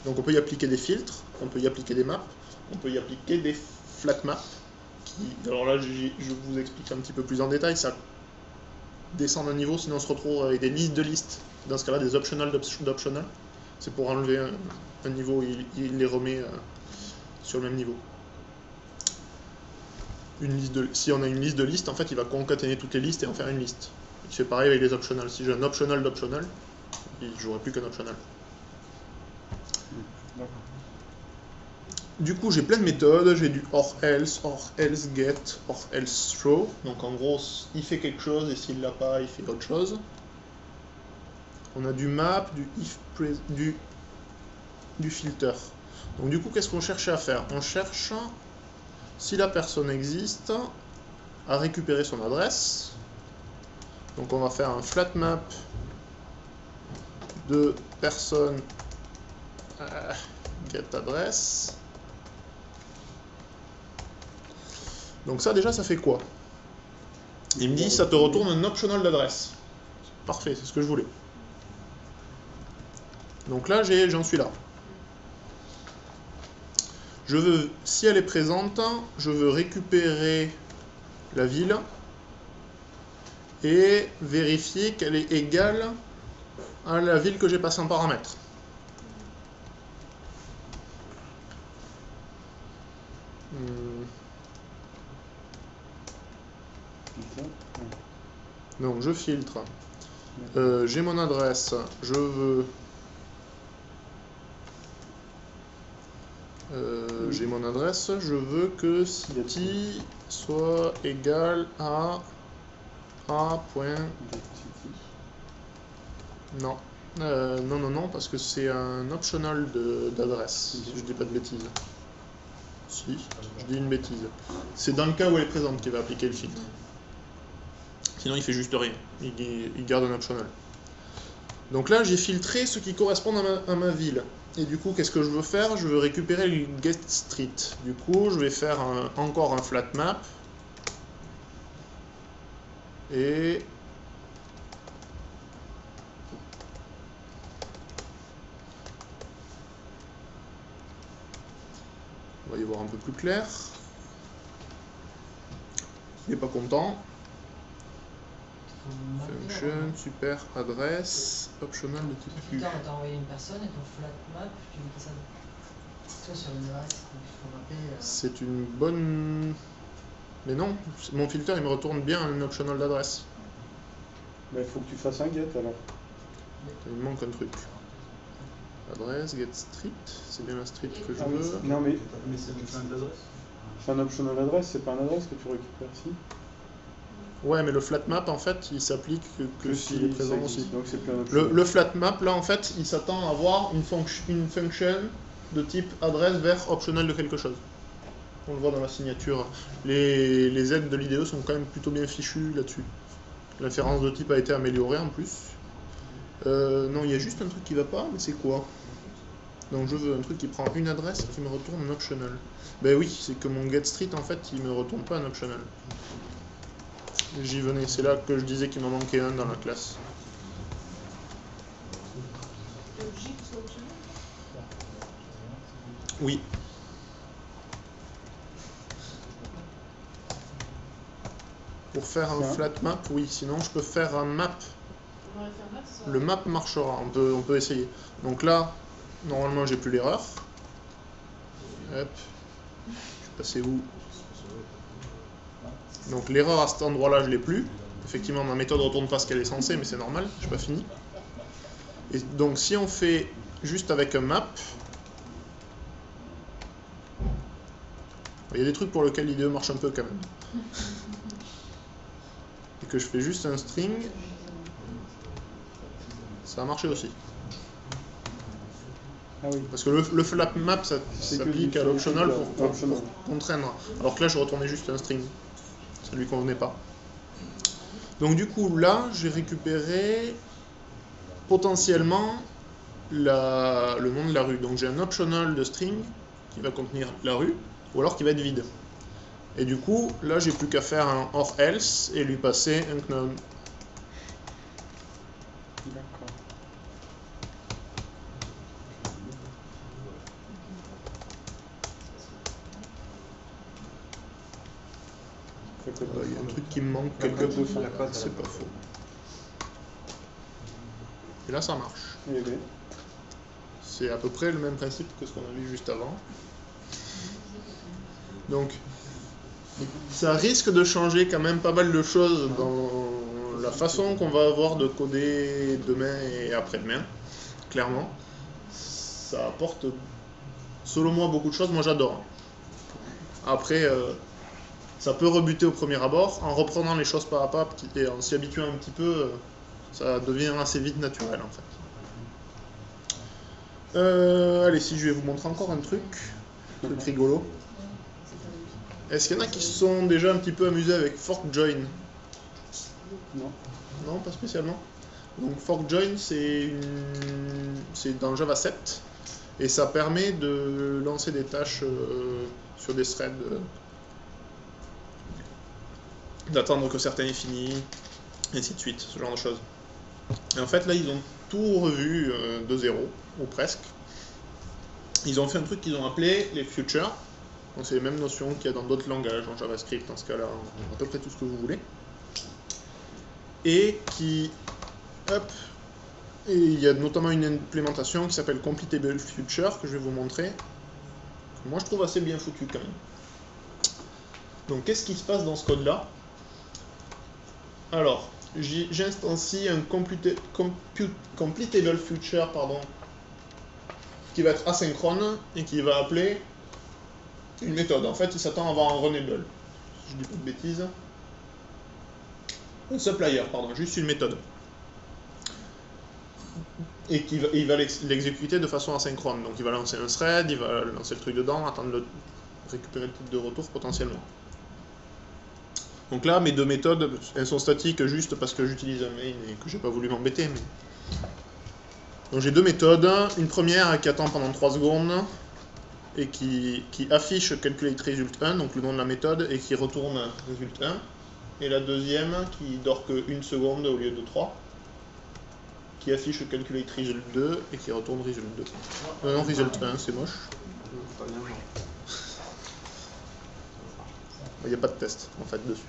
Donc on peut y appliquer des filtres, on peut y appliquer des maps, on peut y appliquer des flat maps. Alors là, je vous explique un petit peu plus en détail. Ça descend d'un niveau, sinon on se retrouve avec des listes de listes. Dans ce cas-là, des optional d'optional. C'est pour enlever un niveau, il les remet sur le même niveau. Si on a une liste de listes, en fait, il va concaténer toutes les listes et en faire une liste. Il fait pareil avec les optionals. Si j'ai un optional d'optional, j'aurai plus qu'un optional. Du coup, j'ai plein de méthodes. J'ai du or else get, or else throw. Donc en gros, il fait quelque chose et s'il l'a pas, il fait autre chose. On a du map, du filter. Donc du coup, qu'est-ce qu'on cherchait à faire? On cherche, si la personne existe, à récupérer son adresse. Donc on va faire un flat map de personne get adresse. Donc ça déjà, ça fait quoi? Il me dit, ça te retourne un optional d'adresse. Parfait, c'est ce que je voulais. Donc là, j'en suis là. Je veux, si elle est présente, je veux récupérer la ville et vérifier qu'elle est égale à la ville que j'ai passée en paramètre. Donc je filtre. J'ai mon adresse, je veux... j'ai mon adresse, je veux que city soit égal à a. Non. Non, parce que c'est un optional d'adresse, si je dis pas de bêtises. Si, je dis une bêtise. C'est dans le cas où elle est présente qu'il va appliquer le filtre. Sinon il fait juste rien, il garde un optional. Donc là j'ai filtré ce qui correspond à ma ville. Et du coup qu'est-ce que je veux faire? Je veux récupérer le get street. Du coup je vais faire encore un flat map. Et... on va y voir un peu plus clair. Il n'est pas content. Function, super, adresse, optional de type U. Putain, t'as envoyé une personne et ton flat map, tu veux que ça... Toi sur une adresse, il faut mapper... C'est une bonne... Mais non, mon filter il me retourne bien un optional d'adresse. Bah, il faut que tu fasses un get alors. Il me manque un truc. Adresse, get street, c'est bien la street que je Ah oui, veux. non mais Mais c'est une adresse. c'est un optional adresse, c'est pas un adresse que tu récupères si. Ouais, mais le flat map en fait il s'applique que s'il est présent ça existe, aussi. donc c'est plus un optional. Le flat map là en fait il s'attend à avoir une function de type adresse vers optional de quelque chose. On le voit dans la signature. Les aides de l'IDE sont quand même plutôt bien fichues là-dessus. L'inférence de type a été améliorée en plus. Non, il y a juste un truc qui va pas, mais c'est quoi? Donc je veux un truc qui prend une adresse et qui me retourne un optional. Ben oui, c'est que mon getStreet en fait il me retourne pas un optional. J'y venais, c'est là que je disais qu'il m'en manquait un dans la classe. L'objet qui soit optionnel. Oui. Pour faire un flat map, oui, sinon je peux faire un map. On aurait fait un max, ça. Le map marchera, on peut essayer. Donc là, normalement j'ai plus l'erreur. Hop. Je suis passé où? Donc l'erreur à cet endroit-là, je l'ai plus. Effectivement, ma méthode retourne pas ce qu'elle est censée, mais c'est normal, j'ai pas fini. Et donc si on fait juste avec un map, il y a des trucs pour lesquels l'IDE marche un peu quand même. Et que je fais juste un string, ça a marché aussi. Ah oui. Parce que le flat map, ça s'applique à l'optional pour contraindre. Alors que là, je retournais juste un string. Ça lui convenait pas. Donc du coup, là, j'ai récupéré potentiellement le nom de la rue. Donc j'ai un optional de string qui va contenir la rue, ou alors qui va être vide. Et du coup, là, j'ai plus qu'à faire un or else et lui passer un unknown. D'accord. Il y a un truc qui me manque quelque part. C'est pas faux. Et là, ça marche. Eh bien. C'est à peu près le même principe que ce qu'on a vu juste avant. Donc, ça risque de changer quand même pas mal de choses dans la façon qu'on va avoir de coder demain et après-demain, clairement. Ça apporte, selon moi, beaucoup de choses. Moi, j'adore. Après, ça peut rebuter au premier abord. En reprenant les choses pas à pas et en s'y habituant un petit peu, ça devient assez vite naturel, en fait. Allez, si je vais vous montrer encore un truc rigolo. Est-ce qu'il y en a qui se sont déjà un petit peu amusés avec fork-join? Non. Non, pas spécialement. Donc fork-join, c'est dans Java 7 et ça permet de lancer des tâches sur des threads, d'attendre que certains aient fini, et ainsi de suite, ce genre de choses. Et en fait, là, ils ont tout revu de zéro, ou presque. Ils ont fait un truc qu'ils ont appelé les futures. Donc c'est les mêmes notions qu'il y a dans d'autres langages, en JavaScript, dans ce cas-là, à peu près tout ce que vous voulez. Et qui... Hop. Et il y a notamment une implémentation qui s'appelle Completable Future, que je vais vous montrer. Moi, je trouve assez bien foutu, quand même. Donc, qu'est-ce qui se passe dans ce code-là? Alors, j'instancie un completable future, pardon, qui va être asynchrone et qui va appeler une méthode. En fait, il s'attend à avoir un runnable. Si je dis pas de bêtises. Un supplier, pardon, juste une méthode. Et il va l'exécuter de façon asynchrone. Donc il va lancer un thread, il va lancer le truc dedans, attendre de récupérer le titre de retour potentiellement. Donc là, mes deux méthodes, elles sont statiques juste parce que j'utilise un main et que j'ai pas voulu m'embêter. Mais... Donc j'ai deux méthodes. Une première qui attend pendant 3 secondes et qui affiche calculate result 1, donc le nom de la méthode, et qui retourne result 1. Et la deuxième qui dort que 1 seconde au lieu de 3, qui affiche calculate result 2 et qui retourne result 2. Non, result 1, c'est moche. Il n'y a pas de test en fait dessus.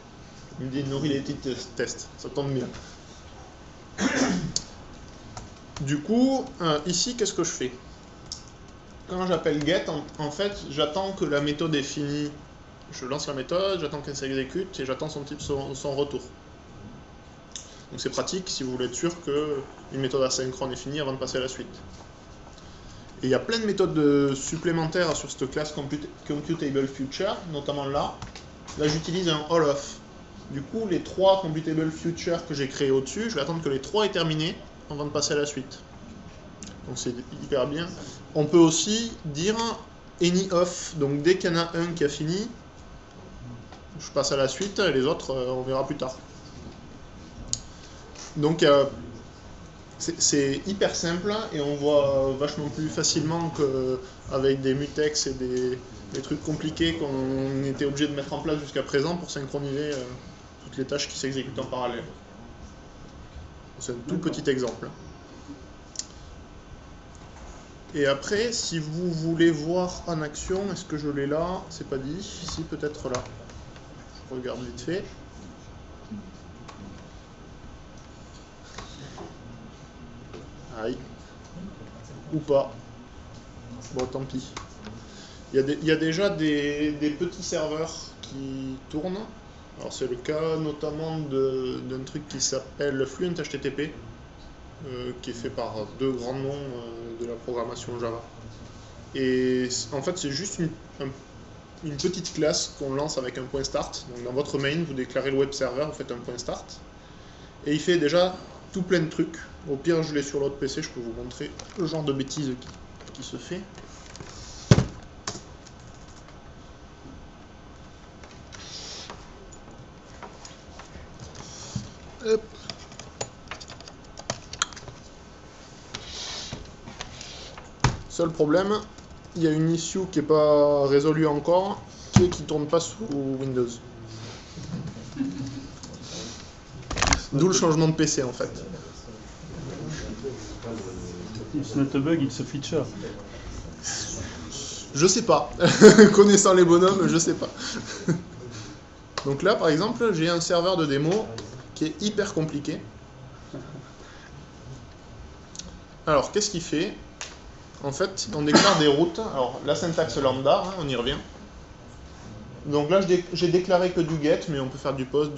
Il me dit no related test, ça tombe bien. Du coup, ici, qu'est-ce que je fais? Quand j'appelle get, en fait, j'attends que la méthode est finie. Je lance la méthode, j'attends qu'elle s'exécute et j'attends son retour. Donc c'est pratique si vous voulez être sûr qu'une méthode asynchrone est finie avant de passer à la suite. Et il y a plein de méthodes supplémentaires sur cette classe computable future, notamment là. Là j'utilise un all-off. Du coup, les 3 computable future que j'ai créés au-dessus, je vais attendre que les 3 aient terminé avant de passer à la suite. Donc c'est hyper bien. On peut aussi dire any off, donc dès qu'il y en a un qui a fini, je passe à la suite, et les autres, on verra plus tard. Donc, c'est hyper simple, et on voit vachement plus facilement qu'avec des mutex et des trucs compliqués qu'on était obligé de mettre en place jusqu'à présent pour synchroniser toutes les tâches qui s'exécutent en parallèle. C'est un tout petit exemple. Et après, si vous voulez voir en action, est-ce que je l'ai là? C'est pas dit. Si, peut-être là. Je regarde vite fait. Aïe. Ou pas. Bon, tant pis. Il y a déjà des petits serveurs qui tournent. Alors c'est le cas notamment d'un truc qui s'appelle Fluent HTTP, qui est fait par 2 grands noms de la programmation Java. Et en fait c'est juste une petite classe qu'on lance avec un point start. Donc dans votre main, vous déclarez le web server, vous faites un point start. Et il fait déjà tout plein de trucs. Au pire, je l'ai sur l'autre PC, je peux vous montrer le genre de bêtises qui se fait. Hop. Seul problème, il y a une issue qui n'est pas résolue encore, qui ne tourne pas sous Windows. D'où le changement de PC en fait. It's not a bug, it's a feature. Je sais pas. Connaissant les bonhommes, je sais pas. Donc là, par exemple, j'ai un serveur de démo qui est hyper compliqué. Alors, qu'est-ce qu'il fait? En fait, on déclare des routes. Alors, la syntaxe lambda, hein, on y revient. Donc là, j'ai déclaré que du get, mais on peut faire du post,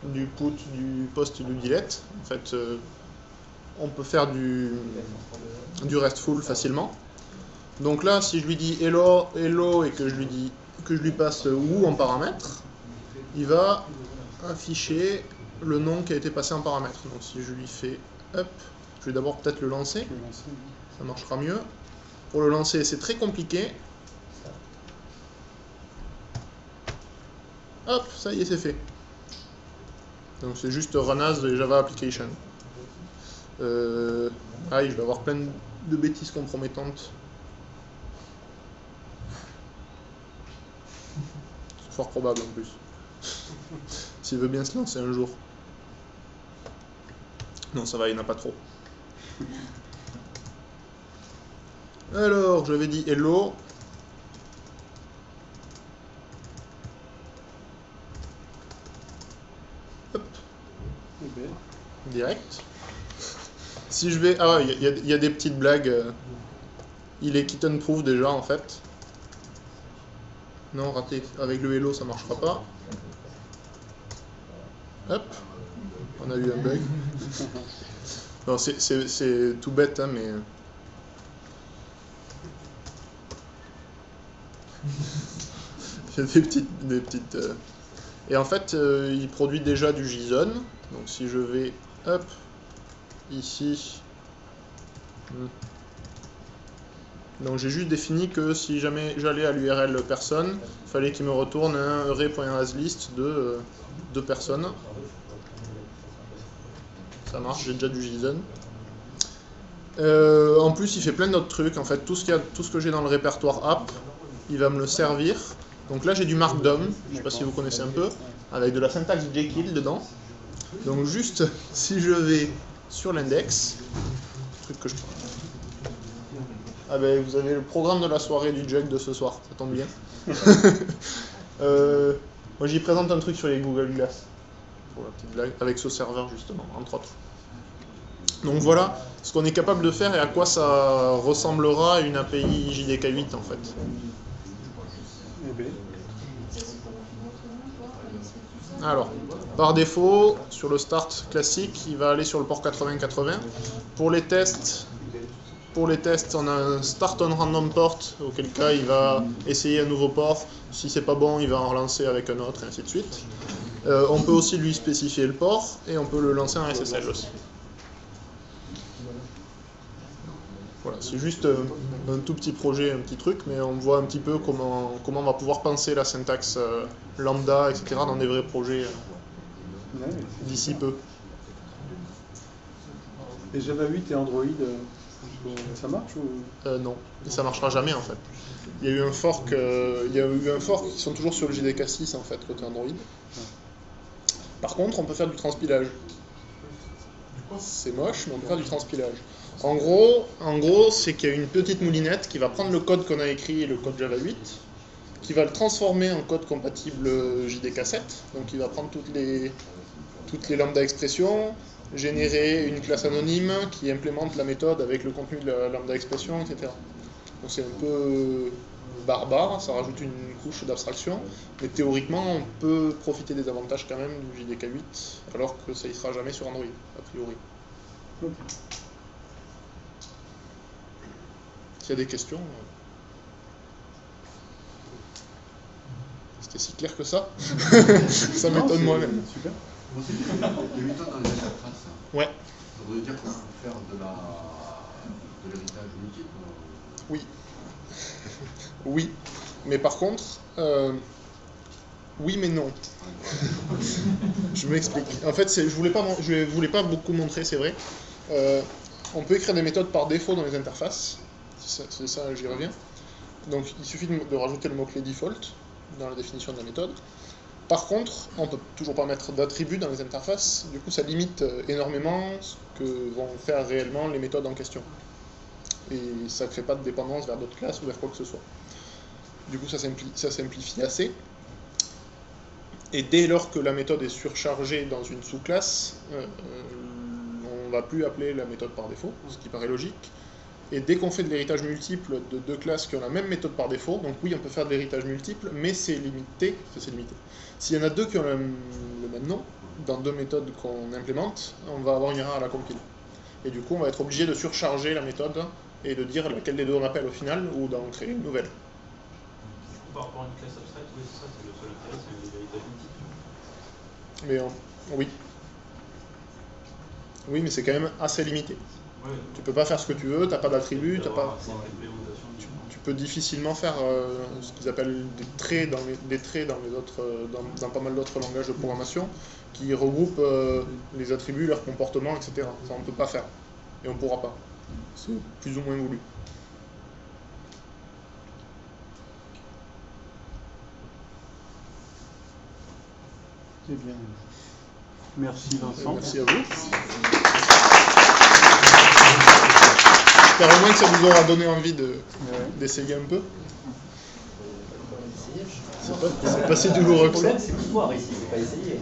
du put, du post et du delete. En fait, on peut faire du RESTful facilement. Donc là, si je lui dis hello, hello et que je lui passe ou en paramètre, il va afficher le nom qui a été passé en paramètre. Donc si je lui fais up, je vais d'abord peut-être le lancer. Ça marchera mieux. Pour le lancer, c'est très compliqué. Hop, ça y est, c'est fait. Donc c'est juste run as de Java Application. Aïe, je vais avoir plein de bêtises compromettantes. C'est fort probable en plus. S'il veut bien se lancer un jour. Non, ça va, il n'y en a pas trop. Alors, j'avais dit hello. Hop. Direct. Si je vais... Ah ouais, il y a des petites blagues. Il est kitten proof déjà en fait. Non, raté. Avec le hello, ça marchera pas. Hop. On On a eu un bug. Non, c'est tout bête, hein, mais... Il y a des petites... Et en fait, il produit déjà du JSON. Donc si je vais, hop, ici... Donc j'ai juste défini que si jamais j'allais à l'URL personne, il fallait qu'il me retourne un array.aslist de personnes. Ça marche, j'ai déjà du JSON. En plus, il fait plein d'autres trucs. En fait, tout ce que j'ai dans le répertoire app, il va me le servir. Donc là, j'ai du Markdown, je ne sais pas si vous connaissez un peu, avec de la syntaxe Jekyll dedans. Donc juste, si je vais sur l'index, truc que je... Ah ben, vous avez le programme de la soirée du Jug de ce soir, ça tombe bien. Moi, j'y présente un truc sur les Google Glass, pour la petite blague, avec ce serveur justement, entre autres. Donc voilà ce qu'on est capable de faire et à quoi ça ressemblera une API JDK8 en fait. Alors, par défaut, sur le start classique, il va aller sur le port 8080. Pour les tests, on a un start on random port, auquel cas il va essayer un nouveau port. Si c'est pas bon, il va en relancer avec un autre, et ainsi de suite. On peut aussi lui spécifier le port, et on peut le lancer en SSL aussi. Voilà, c'est juste un tout petit projet, un petit truc, mais on voit un petit peu comment on va pouvoir penser la syntaxe lambda, etc. dans des vrais projets d'ici peu. Et Java 8 et Android, ça marche ou... Non, et ça marchera jamais en fait. Il y a eu un fork, qui sont toujours sur le JDK 6 en fait, côté Android. Par contre, on peut faire du transpilage. C'est moche, mais on peut faire du transpilage. En gros, c'est qu'il y a une petite moulinette qui va prendre le code qu'on a écrit, le code Java 8, qui va le transformer en code compatible JDK 7. Donc il va prendre toutes les lambda expressions, générer une classe anonyme qui implémente la méthode avec le contenu de la lambda expression, etc. Donc c'est un peu barbare, ça rajoute une couche d'abstraction, mais théoriquement on peut profiter des avantages quand même du JDK 8, alors que ça ne sera jamais sur Android, a priori. Okay. S'il y a des questions... C'était si clair que ça. Ça m'étonne moi-même. Super. Les méthodes dans les interfaces, Ouais. ça voudrait dire qu'on peut faire de l'héritage multiple. Oui. Oui. Mais par contre, oui mais non. Je m'explique. En fait, je voulais pas beaucoup montrer, c'est vrai. On peut écrire des méthodes par défaut dans les interfaces. C'est ça, j'y reviens. Donc il suffit de rajouter le mot-clé default dans la définition de la méthode. Par contre, on ne peut toujours pas mettre d'attributs dans les interfaces, du coup ça limite énormément ce que vont faire réellement les méthodes en question. Et ça ne crée pas de dépendance vers d'autres classes ou vers quoi que ce soit. Du coup ça simplifie assez. Et dès lors que la méthode est surchargée dans une sous-classe, on ne va plus appeler la méthode par défaut, ce qui paraît logique. Et dès qu'on fait de l'héritage multiple de deux classes qui ont la même méthode par défaut, donc oui, on peut faire de l'héritage multiple, mais c'est limité. S'il y en a deux qui ont le même nom, dans deux méthodes qu'on implémente, on va avoir une erreur à la compile. Et du coup, on va être obligé de surcharger la méthode et de dire laquelle des deux on appelle au final, ou d'en créer une nouvelle. Du coup, par rapport à une classe abstraite, oui, c'est ça, c'est le seul intérêt, c'est l'héritage multiple. Mais oui. Oui, mais c'est quand même assez limité. Ouais. Tu peux pas faire ce que tu veux, t'as pas d'attributs, t'as pas... Tu Tu peux difficilement faire ce qu'ils appellent des traits dans les autres, dans pas mal d'autres langages de programmation qui regroupent les attributs, leurs comportements, etc. Ça on peut pas faire. Et on pourra pas. C'est plus ou moins voulu. C'est bien. Merci Vincent. Merci à vous. J'espère au moins que ça vous aura donné envie d'essayer un peu. C'est pas si douloureux Le que ça. problème, c'est l'histoire ici, c'est pas essayer.